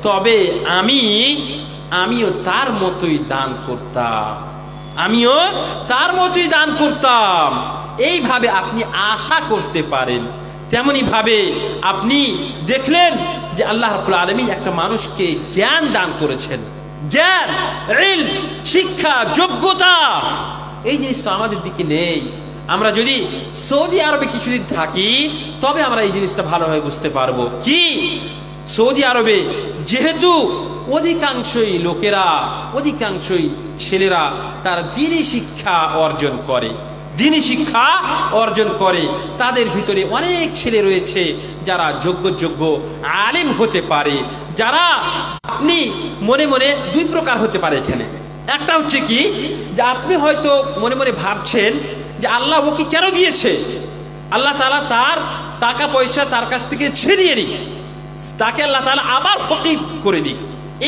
তবে আমিও তার মতোই দান করতাম, আমিও তার মতোই দান করতাম। এইভাবে আপনি আশা করতে পারেন। তেমনি ভাবে আপনি দেখলেন যে আল্লাহ রাব্বুল আলামিন একটা মানুষকে জ্ঞান দান করেছেন, জ্ঞান, ইলম, শিক্ষা, যোগ্যতা। এই জিনিস তো আমাদের দিকে নেই। আমরা যদি সৌদি আরবে কিছুদিন থাকি তবে আমরা এই জিনিসটা ভালোভাবে বুঝতে পারবো। কি সৌদি আরবে যেহেতু অধিকাংশই লোকেরা, অধিকাংশই ছেলেরা তারা দ্বীনি শিক্ষা অর্জন করে, দ্বীনি শিক্ষা অর্জন করে, তাদের ভিতরে অনেক ছেলে রয়েছে যারা যোগ্য আলেম হতে পারে। যারা আপনি মনে মনে দুই প্রকার হতে পারে এখানে। একটা হচ্ছে কি যে আপনি হয়তো মনে মনে ভাবছেন যে আল্লাহ ওকে কেন দিয়েছে, আল্লাহ তাআলা তার টাকা পয়সা তার কাছ থেকে ছিনিয়ে নিক, তাকে আল্লাহ তাআলা আবার ফকির করে দিক।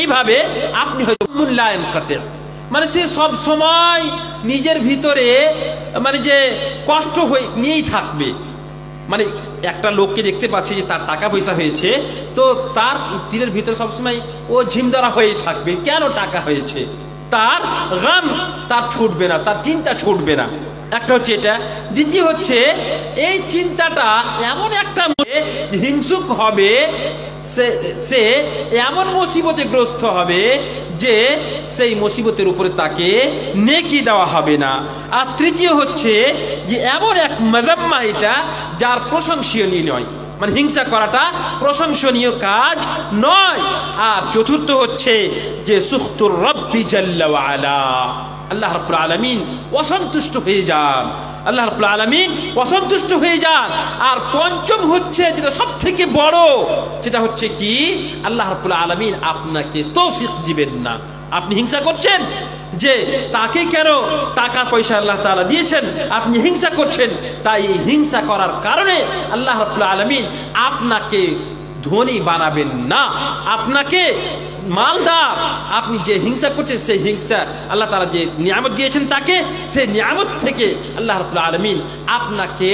এইভাবে আপনি হয়তো মূল্যায়ন করতে, মানে সে সব সময় নিজের ভিতরে মানে যে কষ্ট হয়ে নিয়েই থাকবে। মানে একটা লোককে দেখতে পাচ্ছে যে তার টাকা পয়সা হয়েছে, তো তার দিলের ভিতরে সবসময় ও ঝিমধরা হয়েই থাকবে, কেন টাকা হয়েছে, তার গাম তার ছুটবে না, তার চিন্তা ছুটবে না। একটা হচ্ছে এটা। দ্বিতীয় হচ্ছে এই চিন্তাটা এমন একটা হিংসুক হবে, সে এমন মুসিবতে গ্রস্ত হবে যে সেই মুসিবতের উপরে তাকে নেকি দেওয়া হবে না। আর তৃতীয় হচ্ছে যে এমন এক মাযাম্মা এটা যার প্রশংসনীয় নয়, মানে হিংসা করাটা প্রশংসনীয় কাজ নয়। আর চতুর্থ হচ্ছে যে সুখতুর রব্বি জাল্লা ওয়া আলা, আল্লাহ রাব্বুল আলামিন অসন্তুষ্ট হয়ে যান, আল্লাহ রাব্বুল আলামিন অসন্তুষ্ট হয়ে যান। আর পঞ্চম হচ্ছে যেটা সব থেকে বড়, সেটা হচ্ছে কি আল্লাহ রাব্বুল আলামিন আপনাকে তৌফিক দিবেন না। আপনি হিংসা করছেন যে তাকে কেন টাকা পয়সা আল্লাহ তাআলা দিয়েছেন, আপনি হিংসা করছেন, তাই হিংসা করার কারণে আল্লাহ রাব্বুল আলামিন আপনাকে ধনী বানাবেন না, আপনাকে মালদার। আপনি যে হিংসা করছেন সেই হিংসা আল্লাহ তাআলা যে নিয়ামত দিয়েছেন তাকে, সেই নিয়ামত থেকে আল্লাহ রাব্বুল আলামিন আপনাকে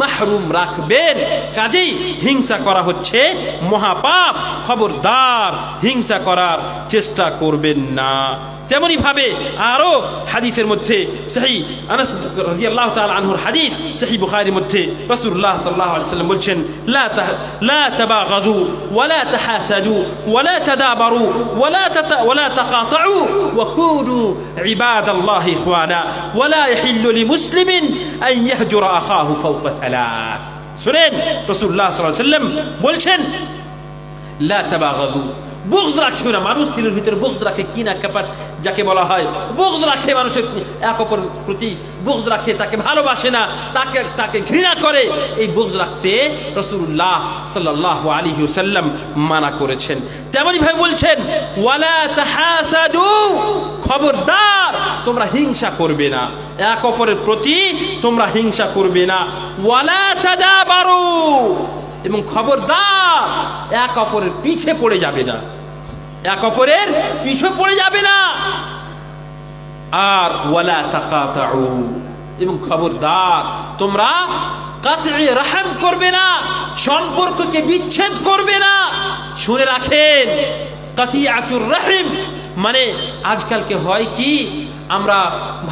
মাহরুম রাখবেন। কাজেই হিংসা করা হচ্ছে মহাপাপ, খবরদার হিংসা করার চেষ্টা করবেন না। তেমনি ভাবে আরো হাদিসের মধ্যে সহিহ আনাস রাদিয়াল্লাহু তাআলা আনহুর হাদিস সহিহ বুখারীর মধ্যে রাসূলুল্লাহ সাল্লাল্লাহু আলাইহি ওয়াসাল্লাম বলছেন, লা তাবাগাদু ওয়া লা তাহাসাদু ওয়া লা তাদাবারু ওয়া লা তাকাতাউ ওয়া কুনু ইবাদাল্লাহি ইখওয়ানা ওয়া লা ইয়াহিল্লু লিমুসলিমিন আন ইয়াহজুরা আখাহু ফাওকা সালাস। শুনেন, রাসূলুল্লাহ সাল্লাল্লাহু আলাইহি ওয়াসাল্লাম বলছেন লা তাবাগাদু, বুগদ রাখবে না। মানুষ দিলের ভিতরে বুগদ রাখে, কিনা কাপাট যাকে বলা হয়, বুগদ রাখে, মানুষের এক অপরের প্রতি বুগদ রাখে, তাকে ভালোবাসে না, তাকে ঘৃণা করে। এই বুগদ রাখতে রাসূলুল্লাহ সাল্লাল্লাহু আলাইহি ওয়াসাল্লাম মানা করেছেন। তেমনি ভাবে বলছেন ওয়ালা তাহাসাদু, খবরদার তোমরা হিংসা করবে না, এক অপরের প্রতি তোমরা হিংসা করবে না। ওয়ালা তাদাবারু, এবং খবরদার এক অপরের পিছে পড়ে যাবে না, এক অপরের পিছে পড়ে যাবে না। আর ওয়ালা তাকাতাউ, এবং খবরদার তোমরা কাতঈ রহম করবে না, সম্পর্ককে বিচ্ছেদ করবে না। শুনে রাখেন, কাতিয়াতুর রহিম মানে আজকালকে হয় কি, আমরা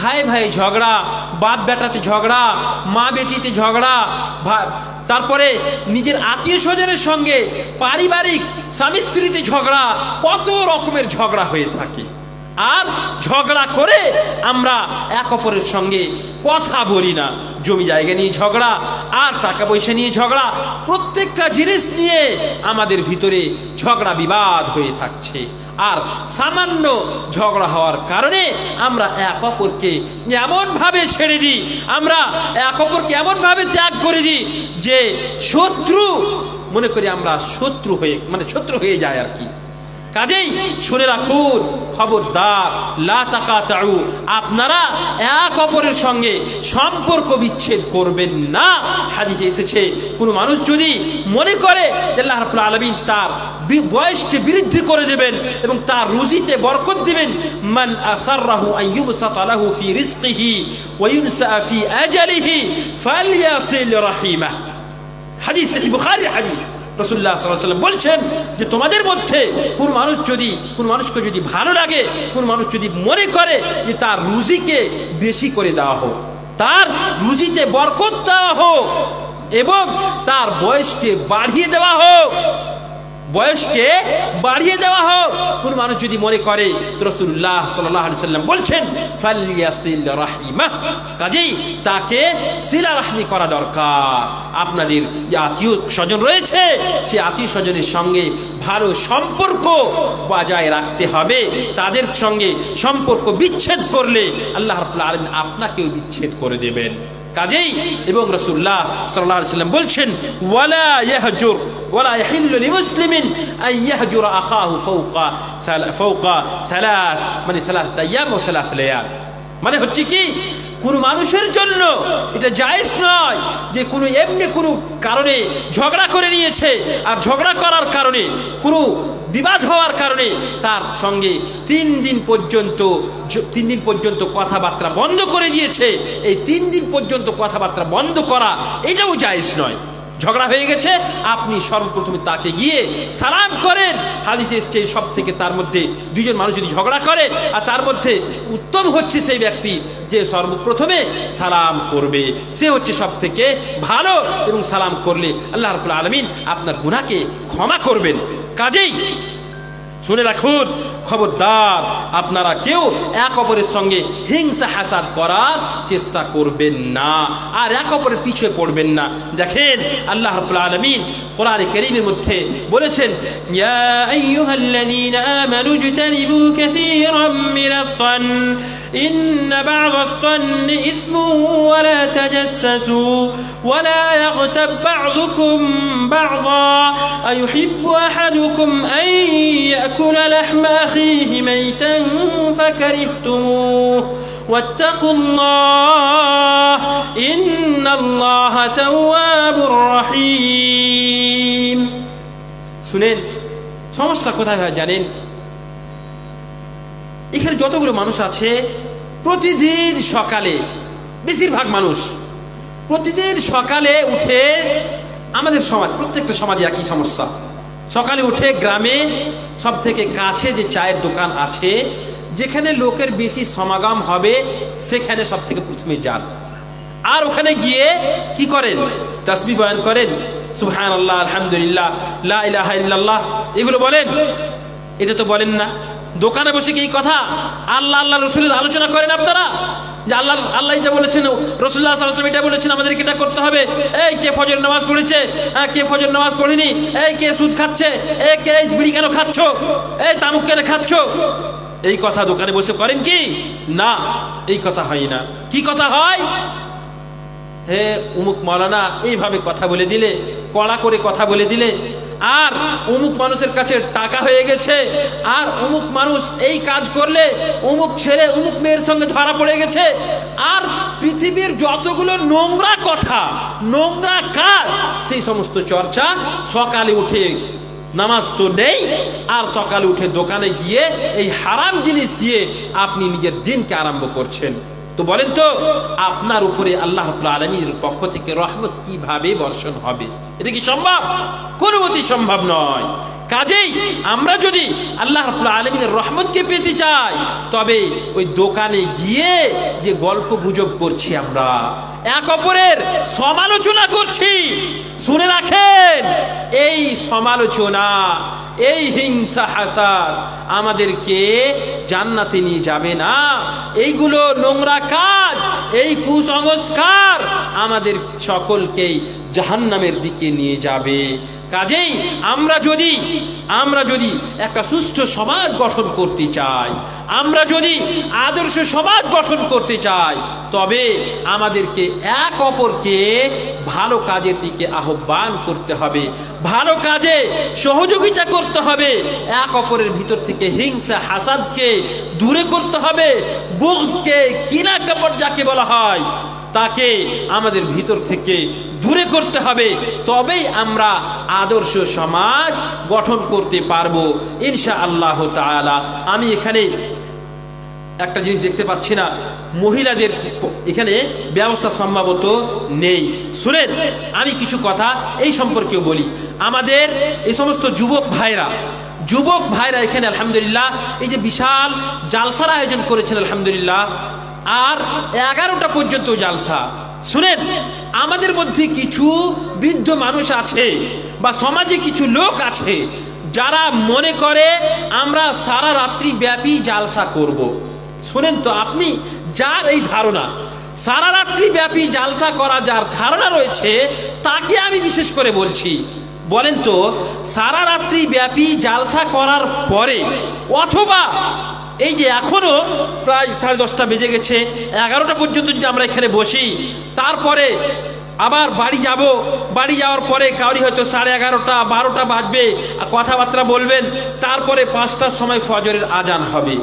ভাই ভাই ঝগড়া, বাপ বেটাতে ঝগড়া, মা বেটিতে ঝগড়া, তারপরে নিজের আত্মীয় স্বজনের সঙ্গে পারিবারিক স্বামী স্ত্রীতে ঝগড়া, কত রকমের ঝগড়া হয়ে থাকে। আর ঝগড়া করে আমরা এক অপরের সঙ্গে কথা বলি না। জমি জায়গা নিয়ে ঝগড়া, আর টাকা পয়সা নিয়ে ঝগড়া, প্রত্যেকটা জিনিস নিয়ে আমাদের ভিতরে ঝগড়া বিবাদ হয়ে থাকছে। আর সামান্য ঝগড়া হওয়ার কারণে আমরা এক অপরকে এমন ভাবে ছেড়ে দিই, আমরা এক অপরকে এমন ভাবে ত্যাগ করে দিই যে শত্রু মনে করি আমরা, শত্রু হয়ে যায় আর কি। কাজেই শুনে রাখুন, খবরদার লা তাকাতাউ, আপনারা এক অপরের সঙ্গে সম্পর্ক বিচ্ছেদ করবেন না। হাদিসে এসেছে কোন মানুষ যদি মনে করে যে আল্লাহ রাব্বুল আলামিন তার বয়সকে বৃদ্ধি করে দেবেন এবং তার রুজিতে বরকত দিবেন, মান আসাররাহু আইয়ুবসাতা লাহু ফি রিজকিহি ওয়া ইউনসা ফি আজালিহি ফালইয়াসিল রাহিমা। হাদিস সহিহ বুখারীর হাদিস। রাসূলুল্লাহ সাল্লাল্লাহু আলাইহি ওয়াসাল্লাম বলছেন যে তোমাদের মধ্যে কোন মানুষকে যদি ভালো লাগে, কোন মানুষ যদি মনে করে যে তার রুজিকে বেশি করে দেওয়া হোক, তার রুজিতে বরকত দেওয়া হোক এবং তার বয়সকে বাড়িয়ে দেওয়া হোক, কোন মানুষ যদি মনে করে, রাসূলুল্লাহ সাল্লাল্লাহু আলাইহি ওয়াসাল্লাম বলছেন ফালইয়াসিল রাহিমাহ, কাজেই তাকে সিলা রাহমি করা দরকার। আপনাদের যে আত্মীয় স্বজন রয়েছে সেই আত্মীয় স্বজনের সঙ্গে ভালো সম্পর্ক বজায় রাখতে হবে। তাদের সঙ্গে সম্পর্ক বিচ্ছেদ করলে আল্লাহ রাব্বুল আলামিন আপনাকেও বিচ্ছেদ করে দেবেন। কাজেই এবং রাসূলুল্লাহ সাল্লাল্লাহু আলাইহি ওয়াসাল্লাম বলছেন ওয়ালা ইয়াহিল্লু লিমুসলিমিন আন ইয়াহজুরা আখাহু ফাওকা সালাস, মানে 3 আইয়াম ও 3 লায়াল। মানে হচ্ছে কি, কোন মানুষের জন্য এটা জায়েজ নয় যে কোনো এমনি কোনো কারণে ঝগড়া করে নিয়েছে, আর ঝগড়া করার কারণে কোনো বিবাদ হওয়ার কারণে তার সঙ্গে 3 দিন পর্যন্ত কথাবার্তা বন্ধ করে দিয়েছে। এই 3 দিন পর্যন্ত কথাবার্তা বন্ধ করা এটাও জায়েজ নয়। ঝগড়া হয়ে গেছে, আপনি সর্বপ্রথমে তাকে গিয়ে সালাম করেন। হাদিসে এসেছে সব থেকে তার মধ্যে 2 জন মানুষ যদি ঝগড়া করে, আর তার মধ্যে উত্তম হচ্ছে সেই ব্যক্তি যে সর্বপ্রথমে সালাম করবে, সে হচ্ছে সব থেকে ভালো। এবং সালাম করলে আল্লাহ রাব্বুল আলামিন আপনার গুনাহকে ক্ষমা করবেন। কাজেই শুনে রাখুন, খবরদার আপনারা কেউ এক অপরের সঙ্গে হিংসা হাসাদ করার চেষ্টা করবেন না, আর এক অপরের পিছনে পড়বেন না। দেখেন আল্লাহ রাব্বুল আলামিন কোরআনে কারীমের মধ্যে বলেছেন ইয়া আইয়ুহাল্লাযীনা আমানু ইজতানিবু কাসীরাম মিনাত-তান ইন্না বা'দাত-তান্নি ইসমুন ওয়া লা তাজাসসু ওয়া লা ইয়াগতাব বা'দুকুম বা'দা আইয়ুহিব্বু আহাদুকুম আন ইয়াকুলা লাহমা আখিহি মাইতান ফাকারিহতুমুহু ওয়াত্তাকুল্লাহ ইন্নাল্লাহা তাওয়াবুর রহিম। শুনেন, সমস্যা কোথায় হয় জানেন? এখানে যতগুলো মানুষ আছে প্রতিদিন সকালে, বেশিরভাগ মানুষ প্রতিদিন সকালে উঠে, আমাদের সমাজ, প্রত্যেকটা সমাজে একই সমস্যা, সকালে উঠে গ্রামে সব থেকে কাছে যে চায়ের দোকান আছে, যেখানে লোকের বেশি সমাগম হবে সেখানে সব থেকে প্রথমে যান, আর ওখানে গিয়ে কি করেন? তাসবিহ বয়ান করেন, সুবহানাল্লাহ, আলহামদুলিল্লাহ, লা ইলাহা ইল্লাল্লাহ, এগুলো বলেন। এটা তো বলেন না। দোকানে বসে কি এই কথা আল্লাহ আল্লাহ রসুলের আলোচনা করেন আপনারা? যে আল্লাহ এটা বলেছেন, রাসূলুল্লাহ সাল্লাল্লাহু আলাইহি ওয়াসাল্লাম এটা বলেছেন, আমাদেরকে এটা করতে হবে। এই কে ফজর নামাজ পড়েছে, কে ফজর নামাজ পড়েনি, এই কে সুদ খাচ্ছে, এই কে বিড়ি কেন খাচ্ছ, এই তামাক কেন খাচ্ছ, এই কথা দোকানে বসে করেন কি? না, এই কথা হয় না। কি কথা হয়? হে অমুক মাওলানা এইভাবে কথা বলে দিলে, কড়া করে কথা বলে দিলে, আর অমুক মানুষের কাছে টাকা হয়ে গেছে, আর অমুক মানুষ এই কাজ করলে অমুক ছেলে অমুক মেয়ের সঙ্গে ধরা পড়ে গেছে, আর পৃথিবীর যতগুলো নোংরা কথা, নোংরা কাজ, সেই সমস্ত চর্চা সকালে উঠে, নামাজ তো নেই, আর সকালে উঠে দোকানে গিয়ে এই হারাম জিনিস দিয়ে আপনি নিজের দিনকে আরম্ভ করছেন। তো বলেন তো, আপনার উপরে আল্লাহ রাব্বুল আলামিনের পক্ষ থেকে রহমত কিভাবে বর্ষণ হবে? এটা কি সম্ভব? কোনোমতেই সম্ভব নয়। কাজেই আমরা যদি আল্লাহ রাব্বুল আলামিনের রহমতকে পেতে চাই, তবে ওই দোকানে গিয়ে যে গল্প গুজব করছি, আমরা এক অপরের সমালোচনা করছি, শুনে রাখেন, এই সমালোচনা, এই হিংসা হাসাদ আমাদেরকে জান্নাতে নিয়ে যাবে না। এইগুলো নোংরা কাজ, এই কুসংস্কার আমাদের সকলকেই জাহান্নামের দিকে নিয়ে যাবে। কাজেই আমরা যদি একটা সুস্থ সমাজ গঠন করতে চাই, আমরা যদি আদর্শ সমাজ গঠন করতে চাই, তবে আমাদেরকে এক অপরকে ভালো কাজের দিকে আহ্বান করতে হবে, ভালো কাজে সহযোগিতা করতে হবে, এক অপরের ভিতর থেকে হিংসা হাসাদকে দূরে করতে হবে, বুগজকে কিনা কাপড় যাকে বলা হয় তাকে আমাদের ভিতর থেকে দূরে করতে হবে। তবেই আমরা আদর্শ সমাজ গঠন করতে পারবো ইনশাআল্লাহ তাআলা। আমি এখানে একটা জিনিস দেখতে পাচ্ছি না, মহিলাদের এখানে ব্যবস্থা সম্ভবত নেই। শুনেন, আমি কিছু কথা এই সম্পর্কেও বলি। আমাদের এই সমস্ত যুবক ভাইরা এখানে আলহামদুলিল্লাহ এই যে বিশাল জালসার আয়োজন করেছেন আলহামদুলিল্লাহ, আর 11টা পর্যন্ত জালসা। শুনেন, আমাদের মধ্যে কিছু বৃদ্ধ মানুষ আছে বা সমাজে কিছু লোক আছে যারা মনে করে আমরা সারা রাত্রি ব্যাপী জালসা করব। শুনেন তো, আপনি যার এই ধারণা সারা রাত্রি ব্যাপী জালসা করা যার ধারণা রয়েছে তাকে আমি বিশেষ করে বলছি, বলেন তো সারা রাত্রি ব্যাপী জালসা করার পরে অথবা এই যে এখনো প্রায় 10:30 বেজে গেছে, 11টা পর্যন্ত যদি আমরা এখানে বসি, তারপরে আবার বাড়ি যাওয়ার পরে কাউরি হয়তো 11:30 12টা বাজবে, কথাবার্তা বলবেন, তারপরে 5টার সময় ফজরের আজান হবে।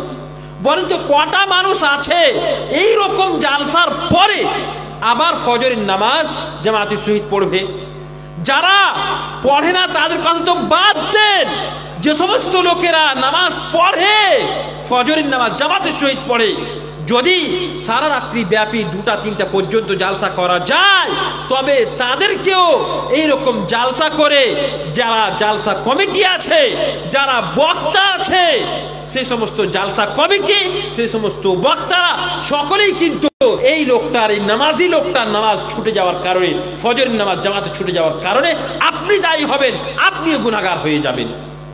বলেন তো কটা মানুষ আছে এই রকম জালসার পরে আবার ফজরের নামাজ জামাতের সহিত পড়বে? যারা পড়ে না তাদের কথা তো বাদ দেন, যে সমস্ত লোকেরা নামাজ পড়ে, ফজরের নামাজ জামাতের সহিত পড়ে, যদি সারা রাত্রি ব্যাপী 2টা 3টা পর্যন্ত জালসা করা যায়, তবে তাদেরকেও এইরকম জালসা করে যারা জালসা কমিটি আছে, যারা বক্তা আছে, সেই সমস্ত জালসা কমিটি, সেই সমস্ত বক্তারা সকলেই কিন্তু এই লোকটার, এই নামাজি লোকটার নামাজ ছুটে যাওয়ার কারণে, ফজরের নামাজ জামাতে ছুটে যাওয়ার কারণে আপনি দায়ী হবেন, আপনিও গুনাহগার হয়ে যাবেন।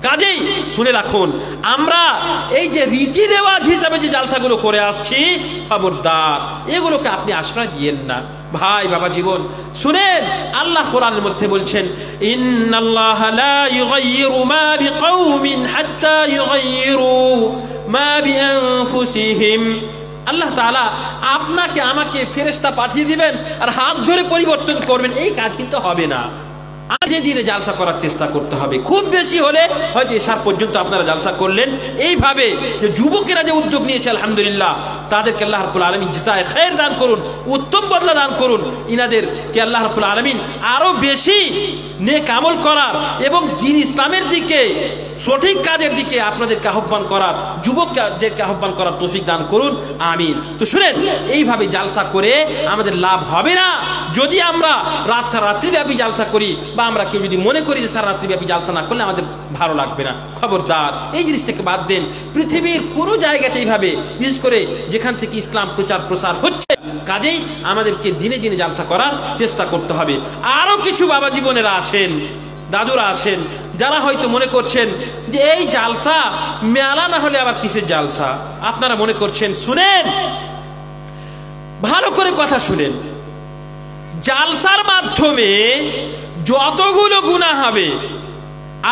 কাজেই শুনে রাখুন, আমরা এই যে রীতি রেওয়াজ হিসাবে যে জালসাগুলো করে আসছি, খবরদার এগুলোকে আপনি আশ্রয় দিয়েন না। ভাই বাবা জীবন শুনেন, আল্লাহ কোরআনের মধ্যে বলছেন, ইন্নাল্লাহা লা ইউগাইয়িরু মা বিকাউমিন হাত্তা ইউগাইয়িরু মা বিআনফুসিহিম। আল্লাহ তাআলা আপনাকে আমাকে ফেরেশতা পাঠিয়ে দিবেন আর হাত ধরে পরিবর্তন করবেন, এই কাজ কিন্তু হবে না। আজকে দিনে জালসা করার চেষ্টা করতে হবে, খুব বেশি হলে হয়তো এশার পর্যন্ত আপনারা জালসা করলেন। এইভাবে যে যুবকেরা যে উদ্যোগ নিয়েছে আলহামদুলিল্লাহ, তাদেরকে আল্লাহ রাব্বুল আলামিন জাযায়ে খায়ের দান করুন, উত্তম বদলা দান করুন। ইনাদেরকে আল্লাহ রাব্বুল আলামিন আরো বেশি নেক আমল করার এবং দ্বীন ইসলামের দিকে, সঠিক কাজের দিকে আপনাদেরকে আহ্বান করার, যুবকদেরকে আহ্বান করার তৌফিক দান করুন, আমিন। তো শুনেন, এইভাবে জালসা করে আমাদের লাভ হবে না যদি আমরা রাত্রিব্যাপী জালসা করি, বা আমরা কেউ যদি মনে করি যে সারা রাত্রিব্যাপী জালসা না করলে আমাদের ভালো লাগবে না। খবরদার এই জিনিসটাকে বাদ দেন। পৃথিবীর কোনো জায়গাতে এইভাবে, বিশেষ করে যেখান থেকে ইসলাম প্রচার প্রসার হচ্ছে, কাজেই আমাদেরকে দিনে দিনে জালসা করার চেষ্টা করতে হবে। আরো কিছু বাবা জীবনেরা আছেন, দাদুরা আছেন, যারা হয়তো মনে করছেন যে এই জালসা মেলা না হলে আবার কিসের জালসা, আপনারা মনে করছেন। শুনেন, ভালো করে কথা শুনেন, জালসার মাধ্যমে যতগুলো গুনাহ হবে,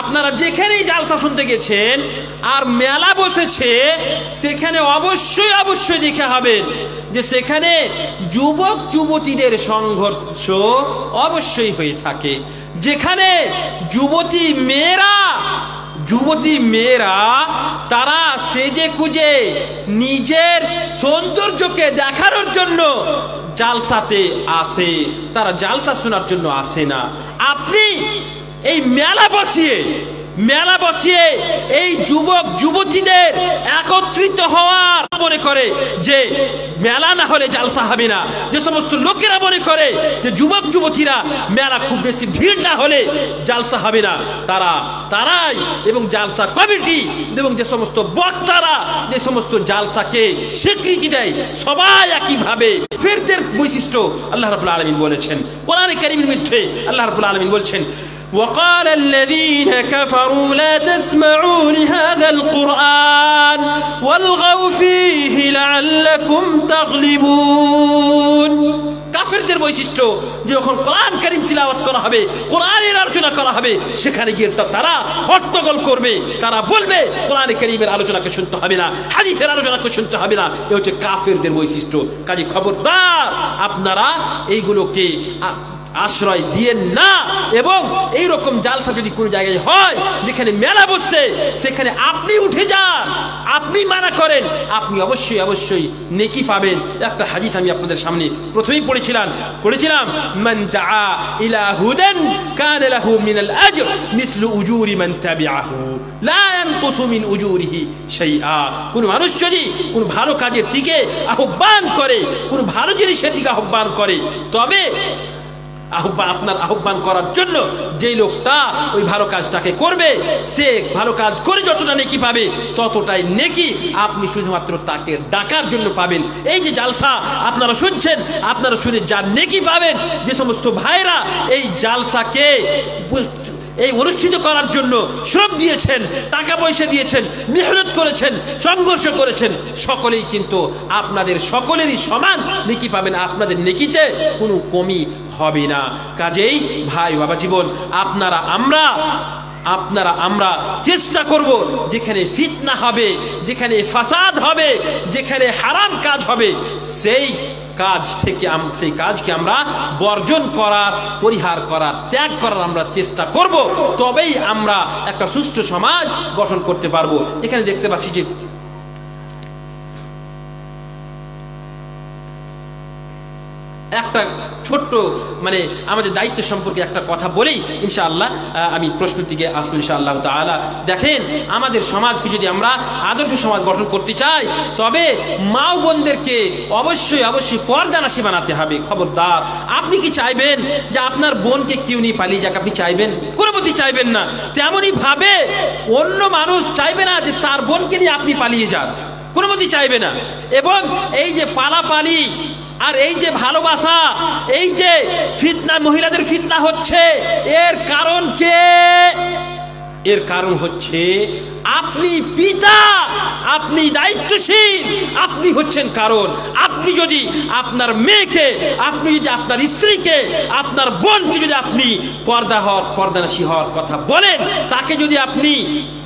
আপনারা যেখানেই জালসা শুনতে গেছেন আর মেলা বসেছে, সেখানে অবশ্যই দেখে হবেন যে সেখানে যুবক যুবতীদের সংঘর্ষ অবশ্যই হয়ে থাকে। যেখানে যুবতী মেয়েরা তারা সেজে কুজে নিজের সৌন্দর্যকে দেখানোর জন্য জালসাতে আসে, তারা জালসা শোনার জন্য আসে না। আপনি এই মেলা বসিয়ে এই যুবক যুবতীদের একত্রিত হওয়ার মনে করে যে মেলা না হলে জালসা হবে না, যে সমস্ত লোকেরা মনে করে যে যুবক যুবতীরা মেলা খুব বেশি ভিড় না হলে জালসা হবে না, তারাই এবং জালসা কমিটি এবং যে সমস্ত বক্তারা যে সমস্ত জালসাকে স্বীকৃতি দেয়, সবাই একইভাবে ফেরদের বৈশিষ্ট্য আল্লাহ রাব্বুল আলামিন বলেছেন। কোরআনে কারীমের মধ্যে আল্লাহ রাব্বুল আলামিন বলছেন, وقال الذين كفروا لا تسمعوا لهذا القرآن والغوا فيه لعلكم تغلبون। কাফেরদের বৈশিষ্ট্য, যখন কোরআন কারীম তিলাওয়াত করা হবে, কোরআনের আলোচনা করা হবে, সেখানে গিয়ে তারা হট্টগোল করবে, তারা বলবে কোরআন কারীমের আলোচনাকে শুনতে হবে না, হাদিসের আলোচনাকে শুনতে হবে না। এ হচ্ছে কাফেরদের বৈশিষ্ট্য। কাজে খবরদার আপনারা এইগুলোকে আশ্রয় দিয়েন না। এবং এইরকম জালসা যদি কোনো জায়গায় হয়, যেখানে মেলা বসছে, সেখানে আপনি উঠে যান, আপনি মানা করেন, আপনি অবশ্যই অবশ্যই নেকি পাবেন। একটা হাদিস আমি আপনাদের সামনে প্রথমেই পড়েছিলাম, মান দাআ ইলা হুদান কানা লাহু মিনাল আজর মিসলু উজুরি মান তাবিআহু লা ইয়ানকুসু মিন উজুরিহি শাইআ। কোন মানুষ যদি কোন ভালো কাজের দিকে আহ্বান করে, কোন ভালো জিনিসের দিকে আহ্বান করে, তবে আপনার আহ্বান করার জন্য যেই লোকটা ওই ভালো কাজটাকে করবে, সে ভালো কাজ করে যতটা নেকি পাবে, ততটাই নেকি আপনি শুধুমাত্র তাকে ডাকার জন্য পাবেন। এই যে জালসা আপনারা শুনছেন, আপনারা শুনে যা নেকি পাবেন, যে সমস্ত ভাইরা এই জালসাকে এই অনুষ্ঠিত করার জন্য শ্রম দিয়েছেন, টাকা পয়সা দিয়েছেন, মেহনত করেছেন, সংঘর্ষ করেছেন, সকলেই কিন্তু আপনাদের সকলেরই সমান নেকি পাবেন। আপনাদের নেকিতে কোনো কমি হবে না। কাজেই ভাই বাবা জীবন, আমরা চেষ্টা করব, যেখানে ফিতনা হবে, যেখানে ফাসাদ হবে, যেখানে হারাম কাজ হবে, সেই কাজকে আমরা বর্জন করার, পরিহার করার, ত্যাগ করার আমরা চেষ্টা করব। তবেই আমরা একটা সুষ্ঠু সমাজ গঠন করতে পারবো। এখানে দেখতে পাচ্ছি যে একটা ছোট্ট আমাদের দায়িত্ব সম্পর্কে একটা কথা বলেই ইনশাআল্লাহ আমি প্রশ্নের দিকে আসবো ইনশাআল্লাহ তাআলা। দেখেন, আমাদের সমাজকে যদি আমরা আদর্শ সমাজ গঠন করতে চাই, তবে মা ও বোনদেরকে অবশ্যই অবশ্যই পর্দানাশী বানাতে হবে। খবরদার, আপনি কি চাইবেন যে আপনার বোনকে কেউ নিয়ে পালিয়ে যাক? আপনি চাইবেন? কোনোমতেই চাইবেন না। তেমনই ভাবে অন্য মানুষ চাইবে না যে তার বোনকে নিয়ে আপনি পালিয়ে যান, কোনোমতেই চাইবে না। এবং এই যে পালাপালি আর এই যে ভালোবাসা, এই যে ফিতনা, মহিলাদের ফিতনা হচ্ছে, এর কারণ কে? এর কারণ হচ্ছে আপনি পিতা, আপনি দায়িত্বশীল, আপনি হচ্ছেন কারণ। আপনি যদি আপনার মেয়েকে, আপনি যদি আপনার স্ত্রীকে, আপনার বোনকে যদি আপনি পর্দানাশী হওয়ার কথা বলেন, তাকে যদি আপনি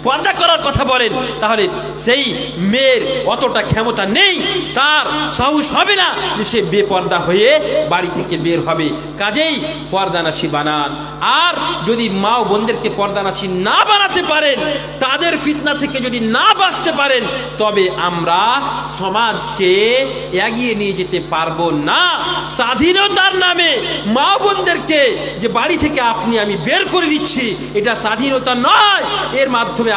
পর্দা করার কথা বলেন, তাহলে সেই মেয়ের অতটা ক্ষমতা নেই, তার সাহস হবে না যে সে বেপর্দা হয়ে বাড়ি থেকে বের হবে। কাজেই পর্দানাশী বানান। আর যদি মা ও বোনদেরকে পর্দানাশী না বানাতে পারেন, তাদের ফিতনা থেকে যদি না বাঁচতে পারেন, তবে আমরা সমাজকে এগিয়ে নিয়ে যেতে পারবো না। স্বাধীনতার নামে মা ও বোনদেরকে যে বাড়ি থেকে আমি বের করে দিচ্ছি, এটা স্বাধীনতা নয়। এর মাধ্যমে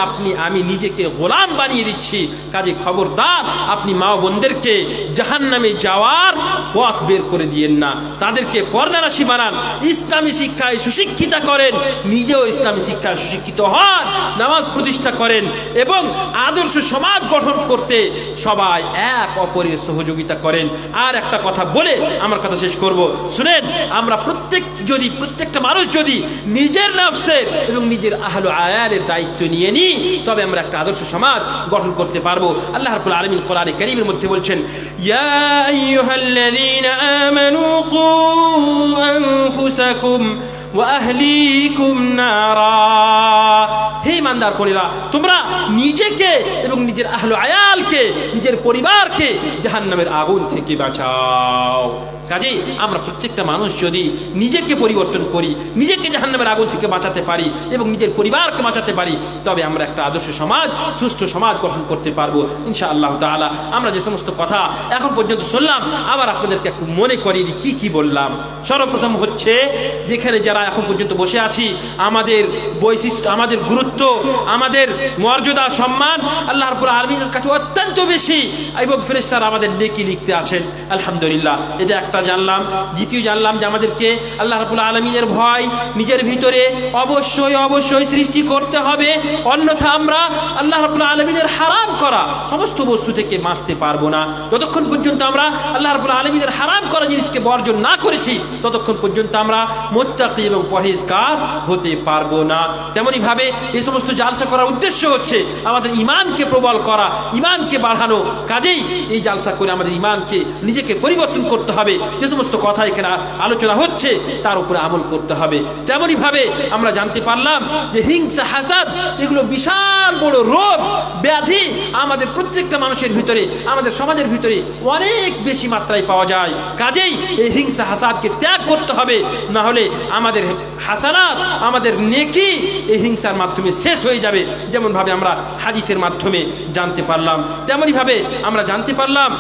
আমি নিজেকে গোলাম বানিয়ে দিচ্ছি। কাজে খবরদার, আপনি মা ও বোনদেরকে জাহান্নামে যাওয়ার পথ বের করে দিয়েন না। তাদেরকে পর্দানাশী বানান, ইসলামী শিক্ষায় সুশিক্ষিতা করেন, নিজেও ইসলামী শিক্ষায় সুশিক্ষিত হন, নামাজ প্রতিষ্ঠা করেন এবং আদর্শ সমাজ গঠন করতে সবাই এক অপরের সহযোগিতা করেন। আর একটা কথা বলে আমার কথা শেষ করব, শুনেন, আমরা প্রত্যেকটা মানুষ যদি নিজের নফসের এবং নিজের আহলে আয়ালের দায়িত্ব নিয়ে নিই, তবে আমরা একটা আদর্শ সমাজ গঠন করতে পারবো। আল্লাহ রাব্বুল আলামিন কোরআনে কারীমের মধ্যে বলছেন, ইয়া আইয়ুহাল্লাযীনা আমানু কু আনফুসাকুম ওয়া আহলিকুম নারা। হে ঈমানদারগণেরা, তোমরা নিজেকে এবং নিজের আহলে আয়ালকে, নিজের পরিবারকে জাহান্নামের আগুন থেকে বাঁচাও। কাজেই আমরা প্রত্যেকটা মানুষ যদি নিজেকে পরিবর্তন করি, নিজেকে জাহান্নামের আগুন থেকে বাঁচাতে পারি এবং নিজের পরিবারকে বাঁচাতে পারি, তবে আমরা একটা আদর্শ সমাজ, সুস্থ সমাজ গঠন করতে পারবো ইনশাআল্লাহ তাআলা। আমরা যে সমস্ত কথা এখন পর্যন্ত শুনলাম, আবার আপনাদেরকে একটু মনে করিয়ে দিই কি বললাম। সর্বপ্রথম হচ্ছে, যেখানে যারা এখন পর্যন্ত বসে আছি, আমাদের বৈশিষ্ট্য, আমাদের গুরুত্ব, আমাদের মর্যাদা, সম্মান আল্লাহ রাব্বুল আলামিনের কাছে অত্যন্ত বেশি এবং ফেরেশতারা আমাদের নেকি লিখতে আছেন। আলহামদুলিল্লাহ, এটা একটা জানলাম। দ্বিতীয় জানলাম যে আমাদেরকে আল্লাহ রাব্বুল আলামিনের ভয়, নিজের নিজের ভিতরে অবশ্যই অবশ্যই সৃষ্টি করতে হবে, অন্যথা আমরা আল্লাহ রাব্বুল আলামিনের হারাম করা সমস্ত বস্তু থেকে বাঁচতে পারবো না। যতক্ষণ পর্যন্ত আমরা আল্লাহ রাব্বুল আলামিনের হারাম করা জিনিসকে বর্জন না করেছি ততক্ষণ পর্যন্ত আমরা মুত্তাকি এবং পরহেজগার হতে পারবো না। তেমনি ভাবে এই সমস্ত জালসা করার উদ্দেশ্য হচ্ছে আমাদের ঈমানকে প্রবল করা, ঈমানকে বাড়ানো। কাজেই এই জালসা করে আমাদের ঈমানকে নিজেকে পরিবর্তন করতে হবে। যে সমস্ত কথা এখানে আলোচনা হচ্ছে তার উপরে আমল করতে হবে। তেমনি ভাবে আমরা জানতে পারলাম যে হিংসা, হাসাদ এগুলো বিশাল বড় রোগ ব্যাধি আমাদের প্রত্যেকটা মানুষের ভিতরে, আমাদের সমাজের ভিতরে অনেক বেশি মাত্রায় পাওয়া যায়। কাজেই এই হিংসা হাসাদকে ত্যাগ করতে হবে, না হলে আমাদের হাসানাত, আমাদের নেকি এই হিংসার মাধ্যমে শেষ হয়ে যাবে। যেমন ভাবে আমরা হাদিসের মাধ্যমে জানতে পারলাম, তেমনি ভাবে আমরা জানতে পারলাম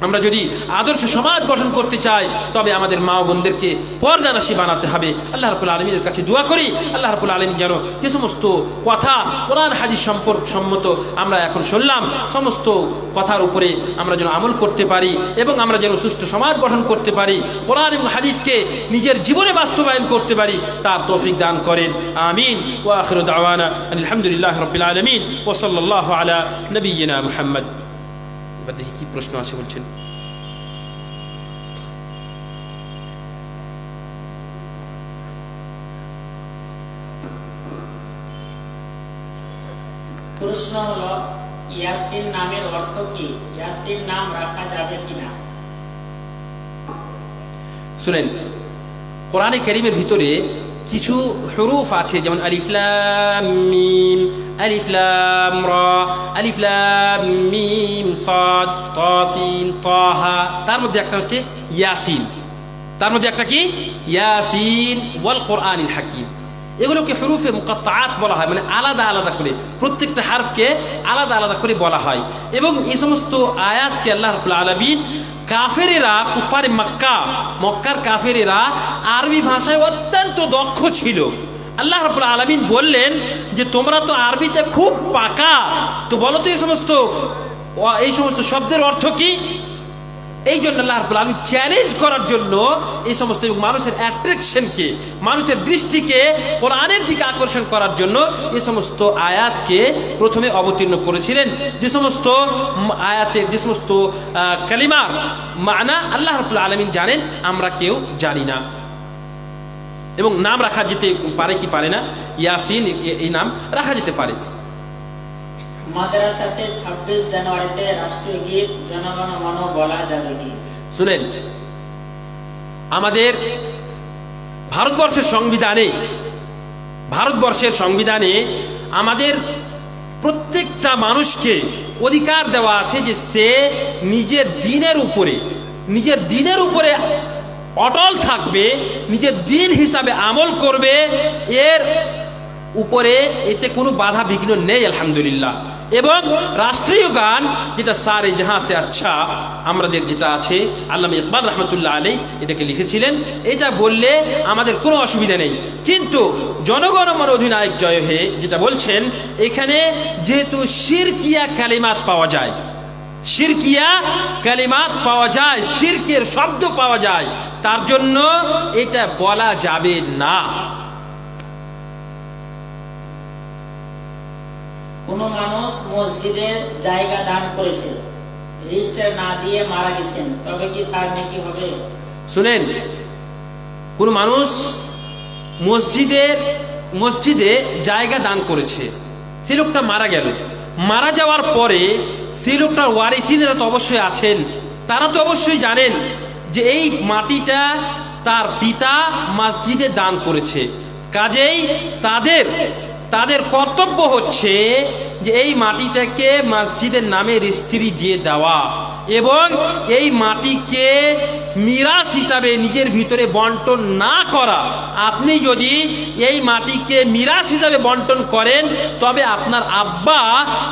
আমরা যদি আদর্শ সমাজ গঠন করতে চাই তবে আমাদের মা ও বোনদেরকে পর্দানাশী বানাতে হবে। আল্লাহ রাব্বুল আলামিনের কাছে দোয়া করি আল্লাহ রাব্বুল আলামিন যেন যে সমস্ত কথা কোরআন হাদিস সম্মত আমরা এখন শুনলাম সমস্ত কথার উপরে আমরা যেন আমল করতে পারি এবং আমরা যেন সুষ্ঠু সমাজ গঠন করতে পারি, কোরআন এবং হাদিসকে নিজের জীবনে বাস্তবায়ন করতে পারি, তার তৌফিক দান করেন। আমিন। ওয়া আখিরু দাওয়ানা আলহামদুলিল্লাহি রাব্বিল আলামিন ওয়া সাল্লাল্লাহু আলা নবিয়িনা মুহাম্মদ। এবার দেখি কি প্রশ্ন আছে বলছেন। প্রশ্ন হলো ইয়াসিন নামের অর্থ কি? ইয়াসিন নাম রাখা যাবে কিনা? শুনেন, কোরআনে কারীমের ভিতরে কিছু হুরুফ আছে, যেমন আলিফ লাম মিম, আলিফ লাম রা, আলিফ লাম মিম সাদ তাসিন তাহা। তার মধ্যে একটা হচ্ছে ইয়াসিন, তার মধ্যে একটা কি ইয়াসিন ওয়াল কোরআনিল হাকিম। এগুলোকে হুরুফে মুকাত্তাআত বলা হয়, মানে আলাদা আলাদা করে প্রত্যেকটা হারফকে আলাদা আলাদা করে বলা হয়। এবং এই সমস্ত আয়াতকে আল্লাহ রাব্বুল আলামিন কাফেরেরা, কুফারে মক্কা, মক্কার কাফেরেরা আরবি ভাষায় অত্যন্ত দক্ষ ছিল। আল্লাহ রাব্বুল আলামিন বললেন যে তোমরা তো আরবিতে খুব পাকা, তো বলো তো এই সমস্ত শব্দের অর্থ কি? এই জন্য আল্লাহ রাব্বুল আলামিন চ্যালেঞ্জ করার জন্য এই সমস্ত মানুষের অ্যাট্রাকশনকে, মানুষের দৃষ্টিকে কোরআনের দিকে আকর্ষণ করার জন্য এই সমস্ত আয়াতকে প্রথমে অবতীর্ণ করেছিলেন। যে সমস্ত আয়াতের যে সমস্ত কালিমার মানা আল্লাহ রাব্বুল আলামিন জানেন, আমরা কেউ জানি না। এবং নাম রাখা যেতে পারে কি পারে না, ইয়াসিন এই নাম রাখা যেতে পারে। মাদ্রাসাতে 26 জানুয়ারিতে রাষ্ট্রীয় গীত জনগণ মন বলা যাবে কি? শুনেন, আমাদের ভারতবর্ষের সংবিধানে আমাদের প্রত্যেকটা মানুষকে অধিকার দেওয়া আছে যে সে নিজের দিনের উপরে অটল থাকবে, নিজের দিন হিসাবে আমল করবে, এর উপরে এতে কোনো বাধা বিঘ্ন নেই আলহামদুলিল্লাহ। এবং রাষ্ট্রীয় গান যেটা সারে জাহাঁ সে আচ্ছা আমাদের যেটা আছে, আল্লামা ইকবাল রহমতুল্লাহ আলাইহি এটাকে লিখেছিলেন, এটা বললে আমাদের কোনো অসুবিধা নেই। কিন্তু জনগণ মন অধিনায়ক জয় হে যেটা বলছেন, এখানে যেহেতু শিরকিয়া কালিমাত পাওয়া যায়, শিরকের শব্দ পাওয়া যায়, তার জন্য এটা বলা যাবে না। কোন মানুষ মসজিদের জায়গা দান করেছে, রেজিস্টার না দিয়ে মারা গেছেন, তবে কি তার নেকি হবে? শুনেন, কোন মানুষ মসজিদে জায়গা দান করেছে, সে লোকটা মারা গেল, মারা যাওয়ার পরে সেই লোকটার ওয়ারিসিনেরা তো অবশ্যই আছেন, তারা তো অবশ্যই জানেন যে এই মাটিটা তার পিতা মসজিদে দান করেছে। কাজেই তাদের কর্তব্য হচ্ছে যে এই মাটিটাকে মসজিদের নামে রেজিস্ট্রি দিয়ে দেওয়া এবং এই মাটিকে মিরাস হিসাবে নিজের ভিতরে বন্টন না করা। আপনি যদি এই মাটিকে মিরাস হিসাবে বন্টন করেন তবে আপনার আব্বা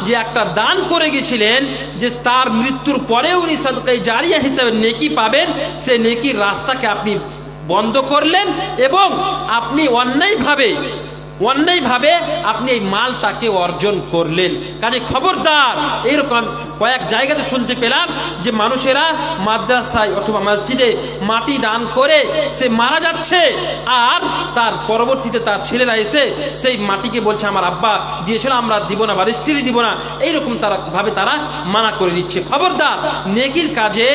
যে একটা দান করে গেছিলেন, যে তার মৃত্যুর পরে উনি সাদকায়ে জারিয়া হিসাবে নেকি পাবেন, সে নেকির রাস্তাকে আপনি বন্ধ করলেন এবং আপনি অন্যায়ভাবে আপনি এই মালটাকে অর্জন করলেন। কাজে খবরদার, এরকম কয়েক জায়গাতে শুনতে পেলাম যে মানুষেরা মাদ্রাসায় অথবা মসজিদে মাটি দান করে সে মারা যাচ্ছে, আর তার পরবর্তীতে তার ছেলেরা এসে সেই মাটিকে বলছে আমার আব্বা দিয়েছিল, আমরা দিব না বা রেজিস্ট্রি দিব না, এইরকম তারা ভাবে তারা মানা করে দিচ্ছে। খবরদার, নেকির কাজে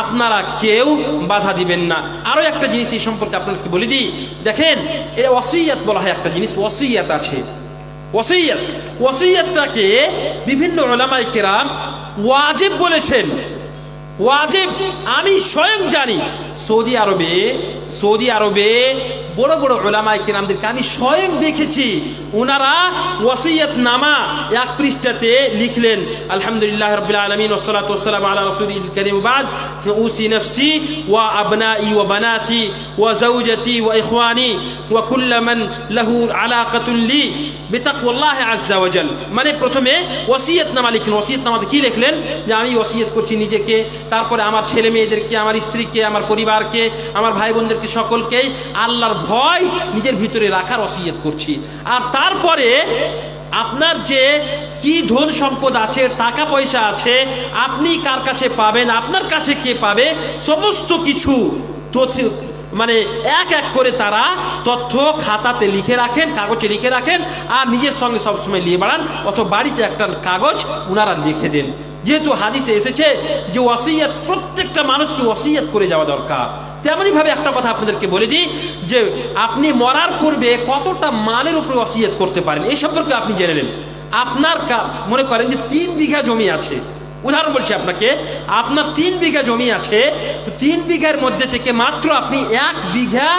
আপনারা কেউ বাধা দিবেন না। আরো একটা জিনিস এই সম্পর্কে আপনাকে বলে দিই, দেখেন এটা ওয়াসিয়াত বলা হয়, একটা জিনিস ওয়াসিয়াত আছে। ওয়াসিয়াতটাকে বিভিন্ন উলামায়ে কেরাম ওয়াজিব বলেছেন। ওয়াজিব আমি স্বয়ং জানি, সৌদি আরবে বড় বড় উলামায়ে কেরামদেরকে আমি স্বয়ং দেখেছি, ওনারা ওয়াসিয়াত নামা এক পৃষ্ঠাতে লিখলেন আলহামদুলিল্লাহ রাব্বিল আলামিন ওয়াসসালাতু ওয়াসসালামু আলা রাসূলিল কারীম বাদ উসি নফসি ওয়া আবনাই ওয়া বানাতি ওয়া যাওজাতি ওয়া ইখওয়ানি ওয়া কুল্লু মান লাহু আলাকাতুন লি বিতাকওয়াল্লাহি আযজা ওয়া জাল। মানে প্রথমে ওয়াসিয়াত নামা লিখলেন। ওয়াসিয়াত নামাতে কি লিখলেন? যে আমি ওয়াসিয়াত করছি নিজেকে, তারপরে আমার ছেলে মেয়েদেরকে, আমার স্ত্রীকে, আমার পরিবারকে, আমার ভাই বোনদেরকে, সকলকেই আল্লাহর ভয় নিজের ভিতরে রাখার ওয়াসিয়াত করছি। আর তারপরে আপনার যে কি ধন সম্পদ আছে, টাকা পয়সা আছে, আপনি কার কাছে পাবেন, আপনার কাছে কে পাবে, সমস্ত কিছু তথ্য মানে এক এক করে তারা তথ্য খাতাতে লিখে রাখেন, কাগজে লিখে রাখেন, আর নিজের সঙ্গে সবসময় নিয়ে বাড়ান, অথবা বাড়িতে একটা কাগজ ওনারা লিখে দেন। যেহেতু হাদিসে এসেছে যে ওয়াসিয়াত প্রত্যেকটা মানুষকে ওয়াসিয়াত করে যাওয়া দরকার, তেমনি ভাবে একটা কথা আপনাদেরকে বলে দিই যে আপনি মরার পূর্বে কতটা মালের উপরে ওয়াসিয়াত করতে পারেন এই সম্পর্কে আপনি জেনে নেন। আপনার মনে করেন যে 3 বিঘা জমি আছে, উদাহরণ বলছি আপনাকে, আপনার 3 বিঘা জমি আছে, তো 3 বিঘার মধ্যে থেকে মাত্র আপনি 1 বিঘা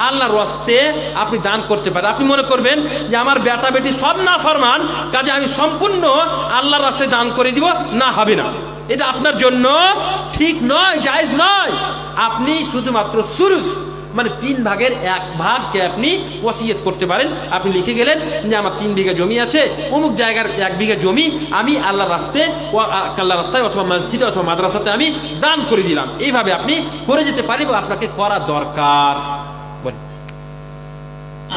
আল্লাহর রাস্তে আপনি দান করতে পারেন। আপনি মনে করবেন যে আমার বেটা বেটি সব না ফরমান, কাজে আমি সম্পূর্ণ আল্লাহর রাস্তায় দান করে দিব, না, হবে না, এটা আপনার জন্য ঠিক নয়, জায়েজ নয়। আপনি শুধুমাত্র সুলুস মানে 3 ভাগের 1 ভাগকে আপনি ওয়াসিয়ত করতে পারেন। আপনি লিখে গেলেন যে আমার 3 বিঘা জমি আছে, অমুক জায়গার 1 বিঘা জমি আমি আল্লাহর রাস্তায় অথবা মসজিদে অথবা মাদ্রাসাতে আমি দান করে দিলাম। এইভাবে আপনি করে যেতে পারেন, আপনাকে করা দরকার।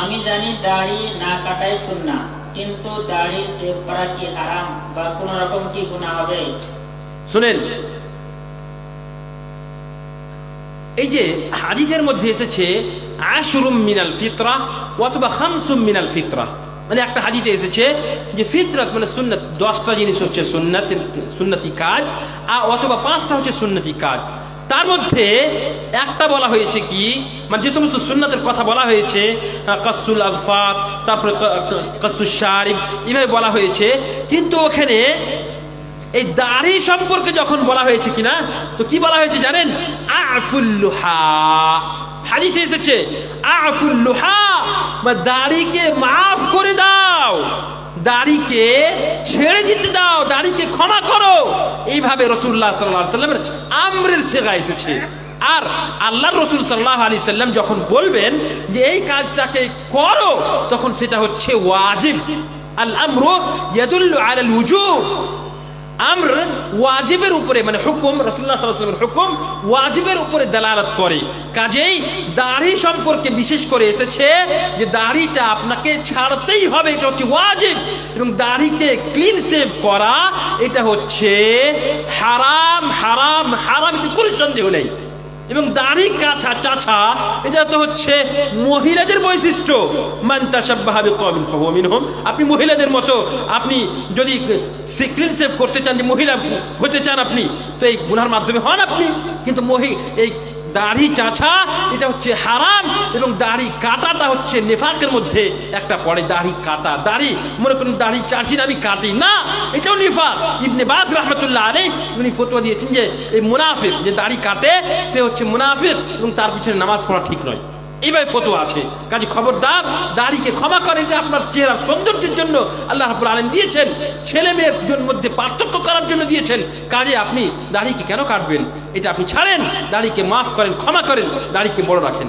আমি জানি দাড়ি না কাটাই সুন্নাহ, কিন্তু দাড়ি সেভ করা কি হারাম বা কোন রকম কি গুনাহ হবে? শুনেন, এই যে হাদিসের মধ্যে এসেছে আশরুম মিনাল ফিতরা অথবা খামসুম মিনাল ফিতরা, মানে একটা হাদিসে এসেছে যে ফিতরাত মানে সুন্নাত, 10টা জিনিস হচ্ছে সুন্নতি কাজ, অথবা 5টা হচ্ছে সুন্নতি কাজ। তার মধ্যে একটা বলা হয়েছে কি, মানে যে সমস্ত সুন্নাতের কথা বলা হয়েছে, কাসুল আযফার, তারপরে কাসুল শারিব, এভাবে বলা হয়েছে, কিন্তু ওখানে এই দাড়ি সম্পর্কে যখন বলা হয়েছে কিনা, তো কি বলা হয়েছে জানেন? আফুল লুহা, হাদিসে এসেছে আফুল লুহা, মানে দাড়িকে মাফ করে দাও, দাড়িকে ছেড়ে দিতে দাও, দাড়িকে ক্ষমা করো, এইভাবে রাসূলুল্লাহ সাল্লাল্লাহু আলাইহি সাল্লামের আমরের সিগা এসেছে। আর আল্লাহর রাসূল সাল্লাল্লাহু আলাইহি সাল্লাম যখন বলবেন যে এই কাজটাকে করো, তখন সেটা হচ্ছে ওয়াজিব। আল আমরু ইয়াদুল্লু আলাল ওয়াজুব, আমর ওয়াজিবের উপরে, মানে হুকুম, রাসূলুল্লাহ সাল্লাল্লাহু আলাইহি ওয়াসাল্লামের হুকুম ওয়াজিবের উপরে দালালাত করে। কাজেই দাড়ি সম্পর্কে বিশেষ করে এসেছে যে দাড়িটা আপনাকে ছাড়তেই হবে, এটা হচ্ছে ওয়াজিব, এবং দাড়িকে ক্লিন সেভ করা এটা হচ্ছে হারাম, হারাম, হারাম, এতে কোনো সন্দেহ নেই। এবং দাড়ি কাঁচা চাচা এটা তো হচ্ছে মহিলাদের বৈশিষ্ট্য, মান তাশাব্বাহা বিকওমিন ফাহুয়া মিনহুম। আপনি মহিলাদের মতো আপনি যদি ক্লিন সেভ করতে চান, যে মহিলা হতে চান আপনি, তো এই গুনার মাধ্যমে হন আপনি, কিন্তু এই দাড়ি চাচা এটা হচ্ছে হারাম, এবং দাড়ি কাটাটা হচ্ছে নিফাকের মধ্যে একটা পড়ে। দাড়ি কাটা, দাড়ি মনে করেন দাড়ি চাচি আমি কাটি না, এটাও নিফাক। ইবনে বাজ রাহমাতুল্লাহ আলাইহি উনি ফতোয়া দিয়েছেন যে এই মুনাফিক যে দাড়ি কাটে সে হচ্ছে মুনাফিক, এবং তার পিছনে নামাজ পড়া ঠিক নয়, এইভাবে ফতোয়া আছে। কাজে খবরদার, দাড়িকে ক্ষমা করেন, যে আপনার চেহারার সৌন্দর্যের জন্য আল্লাহ রাব্বুল আলামিন দিয়েছেন, ছেলে মেয়ের মধ্যে পার্থক্য করার জন্য দিয়েছেন। কাজে আপনি দাড়িকে কেন কাটবেন? এটা আপনি ছাড়েন, দাড়িকে মাফ করেন, ক্ষমা করেন, দাড়িকে বড় রাখেন।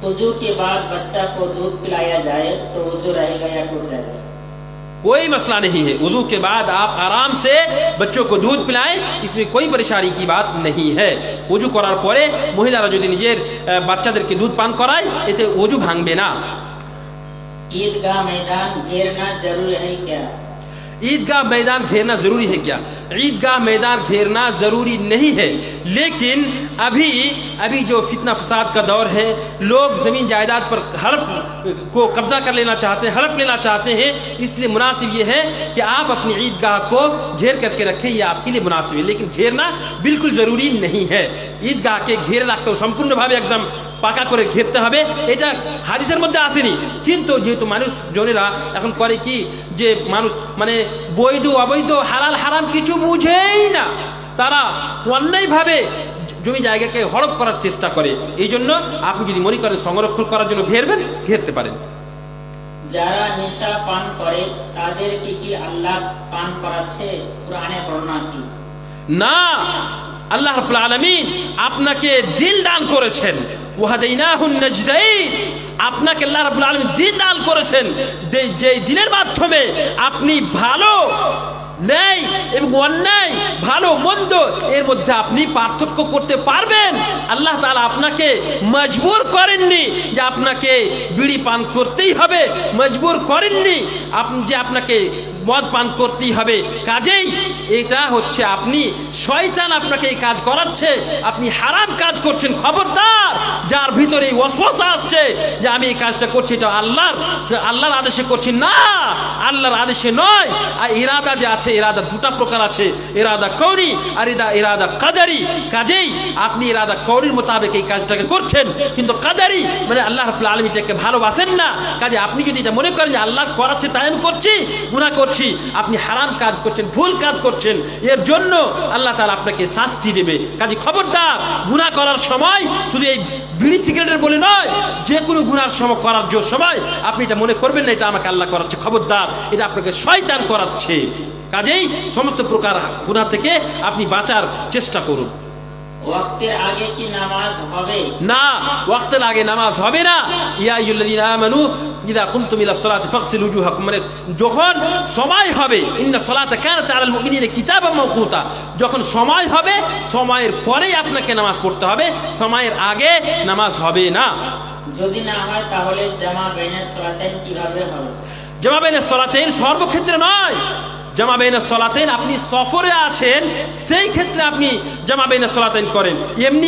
वुजू के बाद बच्चा को दूध पिलाया जाए तो वुजू रहेगा या टूट जाएगा? कोई मसला नहीं है, वुजू के बाद आप आराम से बच्चों को दूध पिलाएं, इसमें कोई परेशानी की बात नहीं है। वुजू करार परे महिलारा যদি নিজের বাচ্চাদেরকে দুধ পান করায়, এতে ওযু ভাঙবে না। ईदगाह मैदान घेरना जरूरी है क्या? ईदगाह मैदान घेरना जरूरी है क्या? ईदगाह मैदान घेरना जरूरी नहीं है, लेकिन अभी जो फितना फसाद का दौर है, लोग जमीन जायदाद पर हड़प को कब्जा कर लेना चाहते हैं, हड़प लेना चाहते हैं, इसलिए मुनासिब ये है कि आप अपनी ईदगाह को घेर करके रखें, ये आपके लिए मुनासिब है, लेकिन घेरना बिल्कुल जरूरी नहीं है। ईदगाह के घेरे রাখতে সম্পূর্ণ ভাবে একদম পাকা করে ঘেরতে হবে, এটা হাদিসের মধ্যে আসেনি। কিন্তু যেহেতু মানুষ জনেরা এখন করে কি, যে মানুষ মানে বৈধ অবৈধ হালাল হারাম কিছু বুঝেই না, তারা অন্যায়ভাবে জমি জায়গাকে হড়প করার চেষ্টা করে। এই জন্য আপনি যদি মনে করেন সংরক্ষণ করার জন্য ঘেরবেন, ঘেরতে পারেন। যারা নেশা পান করে তাদেরকে কি আল্লাহ পান করাচ্ছে? কুরআনে বর্ণনা কি? না, আল্লাহ রাব্বুল আলামিন আপনাকে দিল দান করেছেন, ওয়াহাদাইনাহুন নাজদাইন, আপনাকে আল্লাহ রাব্বুল আলামিন দিল দান করেছেন, যে দিনের মাধ্যমে আপনি ভালো ন্যায় এবং অন্যায়, ভালো মন্দ এর মধ্যে আপনি পার্থক্য করতে পারবেন। আল্লাহ তাআলা আপনাকে মজবুর করেননি যে আপনাকে বিড়ি পান করতেই হবে, মজবুর করেননি যে আপনাকে মদ পান করতেই হবে। কাজেই এটা হচ্ছে আপনি, শয়তান আপনাকে এই কাজ করাচ্ছে, আপনি হারাম কাজ করছেন। খবরদার, যার ভিতরে এই ওয়াসওয়াসা আসছে যে আমি এই কাজটা করছি, এটা আল্লাহর আদেশে করছি না, আল্লাহর আদেশে নয়। আর ইরাদা যে আছে, ইরাদা দুটা প্রকার আছে, ইরাদা কওনি আর ইরাদা কাদারি। কাজেই আপনি ইরাদা কওনির মোতাবেক এই কাজটাকে করছেন, কিন্তু কাদারি মানে আল্লাহ রাব্বুল আলামিন এটাকে ভালোবাসেন না। কাজে আপনি যদি এটা মনে করেন যে আল্লাহ করাচ্ছে তাই আমি করছি, গুনাহ করছি, আপনি হারাম কাজ করছেন, ভুল কাজ করছেন, এর জন্য আল্লাহ তাআলা আপনাকে শাস্তি দেবে। কাজে খবরদার, গুনাহ করার সময় শুধু এই বিড়ি সিগারেটের বলে নয়, যে কোনো গুনার সময় করার সময় আপনি এটা মনে করবেন না এটা আমাকে আল্লাহ করাচ্ছে। খবরদার, এটা আপনাকে শয়তান করাচ্ছে। কাজেই সমস্ত প্রকার গুনাহ থেকে আপনি বাঁচার চেষ্টা করুন। ওয়াক্তের আগে কি নামাজ হবে? না, ওয়াক্তের আগে নামাজ হবে না। ইয়া আইয়ুহাল্লাযীনা আমানু ইযা কুনতুম ইলা সলাতি ফাগসিলু উজুহাকুম, মানে যখন সময় হবে, ইন্না সলাতা কানাত আলাল মুমিনিনা কিতাবাম মাওকুতা, যখন সময় হবে সময়ের পরেই আপনাকে নামাজ পড়তে হবে, সময়ের আগে নামাজ হবে না। যদি না হয় তাহলে জামা বাইনাস সলাতাইন কিভাবে হবে? জামা বাইনাস সলাতাইন সর্বক্ষেত্রে নয়। জামা বাইনাস সলাতাইন আপনি সফরে আছেন, সেই ক্ষেত্রে আপনি জামা বাইনাস সলাতাইন করেন, এমনি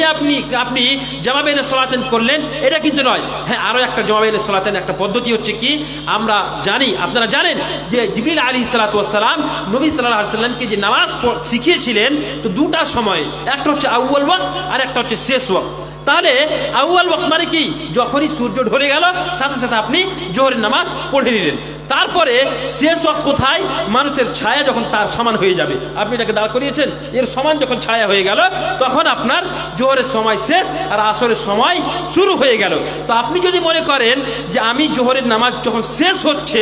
আপনি জামা বাইনাস সলাতাইন করলেন, এটা কিন্তু নয়। হ্যাঁ, আরো একটা জামা বাইনাস সলাতাইন একটা পদ্ধতি হচ্ছে কি, আমরা জানি, আপনারা জানেন যে জিবরিল আলাইহিস সালাতু ওয়াস সালাম নবী সাল্লাল্লাহু আলাইহি ওয়াসাল্লামকে যে নামাজ শিখিয়েছিলেন, তো দুটা সময়, একটা হচ্ছে আউয়াল ওয়াক্ত আর একটা হচ্ছে শেষ ওয়াক্ত। তাহলে আউয়াল ওয়াক্ত মানে কি, যখনই সূর্য ঢলে গেল সাথে সাথে আপনি জোহরের নামাজ পড়ে নিলেন। তারপরে শেষ ওয়াক্ত কোথায়, মানুষের ছায়া যখন তার সমান হয়ে যাবে, আপনি এটাকে দাঁড় করিয়েছেন, এর সমান যখন ছায়া হয়ে গেল, তখন আপনার জোহরের সময় শেষ আর আসরের সময় শুরু হয়ে গেল। তো আপনি যদি মনে করেন যে আমি জোহরের নামাজ যখন শেষ হচ্ছে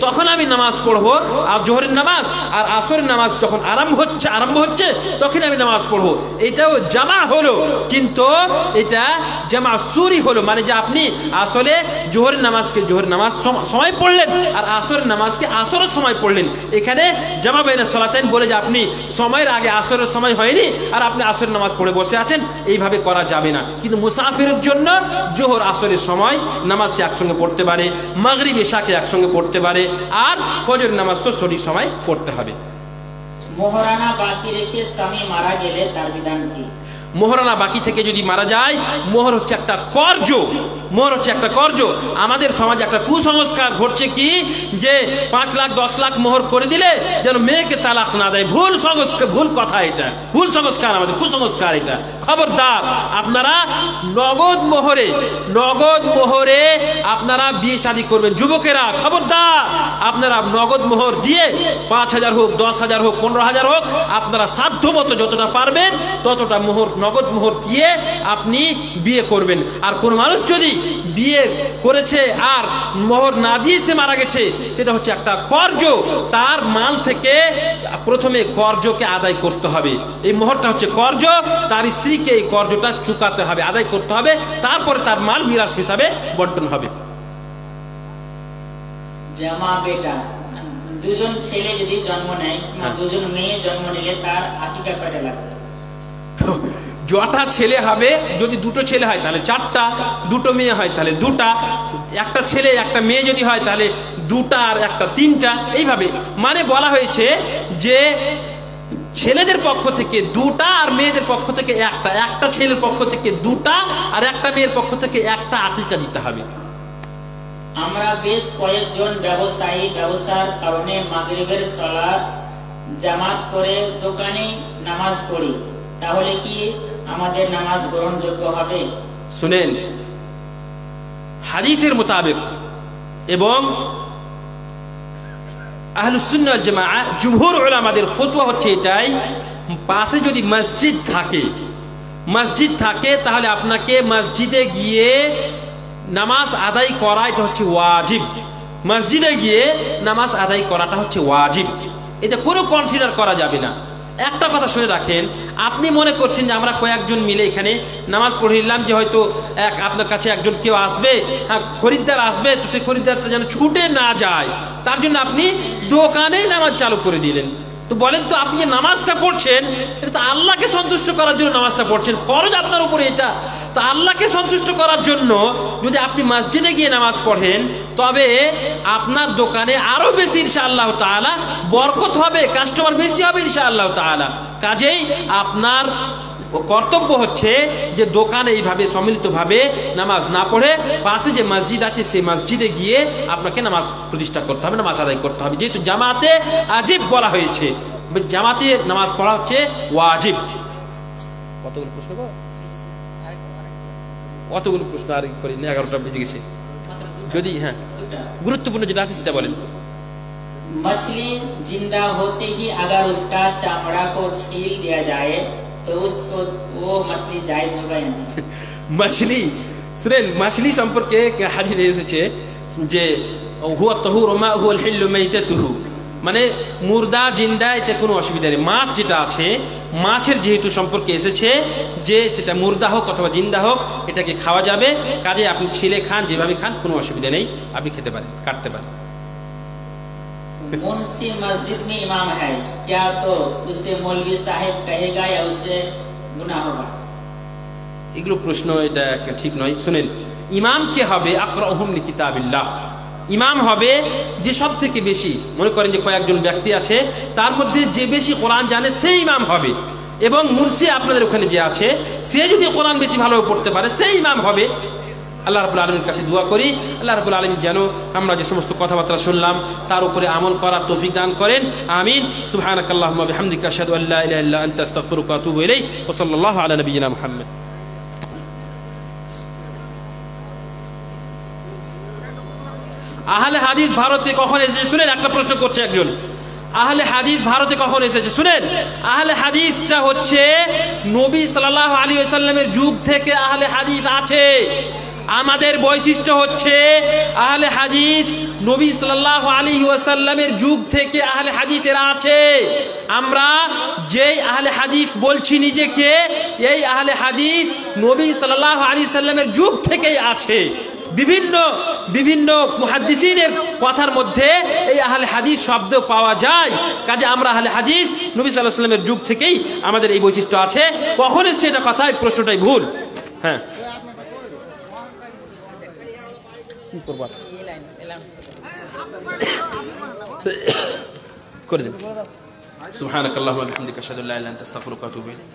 তখন আমি নামাজ পড়বো, আর জোহরের নামাজ আর আসরের নামাজ যখন আরম্ভ হচ্ছে তখন আমি নামাজ পড়বো, এটাও জামা হলো, কিন্তু এটা জামা সুরি হলো, মানে যে আপনি আসলে জোহরের নামাজকে জোহরের নামাজ সময় পড়লেন আর আসরের নামাজকে আসরের সময় পড়লেন। এখানে জামা বাইনাস সলাতাইন বলে যে আপনি সময়ের আগে আসরের সময় হয়নি আর আপনি আসরের নামাজ পড়ে বসে আছেন, এইভাবে করা যাবে না। কিন্তু মুসাফিরের জন্য জোহর আসরের সময় নামাজকে একসঙ্গে পড়তে পারে, মাগরিব ইশাকে একসঙ্গে পড়তে পারে, আর ফজরের নামাজ তো সঠিক সময় পড়তে হবে। মোহরানা বাকি রেখে স্বামী মারা গেলে তার বিধান কি? মোহরানা বাকি থেকে যদি মারা যায়, মোহর হচ্ছে একটা কর্জ, মোহর হচ্ছে একটা কর্জ। আমাদের সমাজে একটা কুসংস্কার ঘটছে কি, যে 5 লাখ 10 লাখ মোহর করে দিলে যেন মেয়েকে তালাক না দেয়। ভুল সংস্কার, ভুল কথা, এটা ভুল সংস্কার, আমাদের কুসংস্কার এটা। খবরদার, আপনারা নগদ মোহরে আপনারা বিয়ে শাদী করবেন। যুবকেরা খবরদার, আপনারা নগদ মোহর দিয়ে 5,000 হোক, 10,000 হোক, 15,000 হোক, আপনারা সাধ্য মতো যতটা পারবেন ততটা মোহর, নগদ মোহর দিয়ে আপনি বিয়ে করবেন। আর কোন মানুষ যদি বিয়ে করেছে আর মোহর না দিয়ে সে মারা গেছে, সেটা হচ্ছে একটা কর্জ, তার মাল থেকে প্রথমে কর্জকে আদায় করতে হবে। এই মোহরটা হচ্ছে কর্জ, তার স্ত্রীকে এই কর্জটা চুকাতে হবে, আদায় করতে হবে, তারপরে তার মাল মিরাস হিসাবে বন্টন হবে। জামা বেটা, দুজন ছেলে যদি জন্ম নেয়, দুজন মেয়ে জন্ম নিলে তার আকিকা কয়টা লাগবে? জটা ছেলে হবে, যদি দুটো ছেলে হয় তাহলে 4টা, দুটো মেয়ে হয় তাহলে 2টা, একটা ছেলে একটা মেয়ে যদি হয় তাহলে 2টা আর একটা 3টা, এইভাবে মানে বলা হয়েছে যে ছেলেদের পক্ষ থেকে 2টা আর মেয়েদের পক্ষ থেকে 1টা, একটা ছেলের পক্ষ থেকে 2টা আর একটা মেয়ের পক্ষ থেকে 1টা আকিকা দিতে হবে। আমরা বেশ কয়েকজন ব্যবসার কারণে মাগরিবের সালাত জামাত করে দোকানে নামাজ পড়ি, তাহলে কি আমাদের নামাজ গ্রহণযোগ্য হবে? শুনেন, হাদিসের মোতাবেক এবং আহলুস সুন্নাহ ওয়াল জামাআহ জুমহুর উলামাদের ফতোয়া হচ্ছে এটাই, পাশে যদি মসজিদ থাকে তাহলে আপনাকে মসজিদে গিয়ে নামাজ আদায় করা এটা হচ্ছে ওয়াজিব। মসজিদে গিয়ে নামাজ আদায় করাটা হচ্ছে ওয়াজিব, এটা কোনো কনসিডার করা যাবে না। একটা কথা শুনে রাখেন, আপনি মনে করছেন যে আমরা কয়েকজন মিলে এখানে নামাজ পড়ে নিলাম, যে হয়তো আপনার কাছে একজন কেউ আসবে, খরিদ্দার আসবে, তো সেই খরিদ্দারটা যেন ছুটে না যায় তার জন্য আপনি দোকানেই নামাজ চালু করে দিলেন। তো বলেন তো, আপনি যে নামাজটা পড়ছেন এটা তো আল্লাহকে সন্তুষ্ট করার জন্য নামাজটা পড়ছেন, ফরজ আপনার উপরে এটা। তো আল্লাহকে সন্তুষ্ট করার জন্য যদি আপনি মসজিদে গিয়ে নামাজ পড়েন তবে আপনার দোকানে আরো বেশি ইনশাআল্লাহ তাআলা বরকত হবে, কাস্টমার বেশি হবে ইনশাআল্লাহ তাআলা। কাজেই আপনার কর্তব্য হচ্ছে যে দোকানে এইভাবে সম্মিলিতভাবে নামাজ না পড়ে পাশে যে মসজিদ আছে সেই মসজিদে গিয়ে আপনাকে নামাজ প্রতিষ্ঠা করতে হবে, নামাজ আদায় করতে হবে। যেহেতু জামাতে ওয়াজিব বলা হয়েছে, জামাতে নামাজ পড়া হচ্ছে ওয়াজিব। কতগুলো প্রশ্ন আর করি না, 11টা বেজে গেছে। যদি হ্যাঁ গুরুত্বপূর্ণ যেটা আছে সেটা বলেন। मछली जिंदा होते ही अगर उसका चमड़ा को छील दिया जाए तो उसको वो मछली जायज होगा या नहीं? মাছলি, শুনেন, মাছলি সম্পর্কে হাদিসে এসেছে যে হুয়া তাহুর মা হুয়াল হিল্লু মাইতাতুহু, মানে মুর্দা জিন্দা এতে কোনো অসুবিধা নেই। মাছ যেটা আছে, মাছের যেহেতু সম্পর্কে এসেছে যে সেটা মুর্দা হোক অথবা জিন্দা হোক এটাকে খাওয়া যাবে, কাজে আপনি ছিলে খান, যেভাবে খান কোনো অসুবিধা নেই, আপনি খেতে পারেন, কাটতে পারেন। मुंशी मस्जिद में इमाम है, क्या तो उसे मौलवी साहब कहेगा या उसे गुनाह होगा? এগুলো প্রশ্ন, এটা ঠিক নয়। শুনেন, ইমাম কে হবে? আকরাহুম লিকিতাবিল্লাহ, ইমাম হবে যে সব থেকে বেশি, মনে করেন যে কয়েকজন ব্যক্তি আছে তার মধ্যে যে বেশি কোরআন জানে সেই ইমাম হবে, এবং মুন্সি আপনাদের ওখানে যে আছে সে যদি কোরআন বেশি ভালোভাবে পড়তে পারে সেই ইমাম হবে। আল্লাহ রাব্বুল আলামিনের কাছে দোয়া করি, আল্লাহ রাব্বুল আলামিন যেন আমরা যে সমস্ত কথাবার্তা শুনলাম তার উপরে আমল করার তৌফিক দান করেন। আমিন। সুবহানাকাল্লাহুম্মা বিহামদিকা আশহাদু আল্লা ইলাহা ইল্লা আনতা আস্তাগফিরুকা ওয়া আতুবু ইলাইক ওয়া সাল্লাল্লাহু আলা নাবিয়িনা মুহাম্মদ। আহলে হাদিস ভারতে কখন এসেছে? শুনেন, একটা প্রশ্ন করছে একজন, আহলে হাদিস ভারতে কখন এসেছে? শুনেন, আহলে হাদিসটা হচ্ছে নবী সাল্লাল্লাহু আলাইহি ওয়াসাল্লামের যুগ থেকে আহলে হাদিস আছে। আমাদের বৈশিষ্ট্য হচ্ছে আহলে হাদিস নবী সাল্লাল্লাহু আলাইহি ওয়াসাল্লামের যুগ থেকে আহলে হাদিসেরা আছে। আমরা যেই আহলে হাদিস বলছি নিজেকে, এই আহলে হাদিস নবী সাল্লাল্লাহু আলাইহি ওয়াসাল্লামের যুগ থেকেই আছে। বিভিন্ন বিভিন্ন মুহাদ্দিসিনের কথার মধ্যে এই আহলে হাদিস শব্দ পাওয়া যায়। কাজে আমরা আহলে হাদিস নবী সাল্লাল্লাহু আলাইহি ওয়াসাল্লামের যুগ থেকেই আমাদের এই বৈশিষ্ট্য আছে। কখন এসেছে এটা কথা, এই প্রশ্নটাই ভুল। হ্যাঁ, কি করব করে দেন। সুবহানাকাল্লাহুম্মা ওয়া বিহামদিকা আশহাদু আল্লা ইলাহা ইল্লা আনতা আস্তাগফিরুকা ওয়া আতুবু ইলাইক।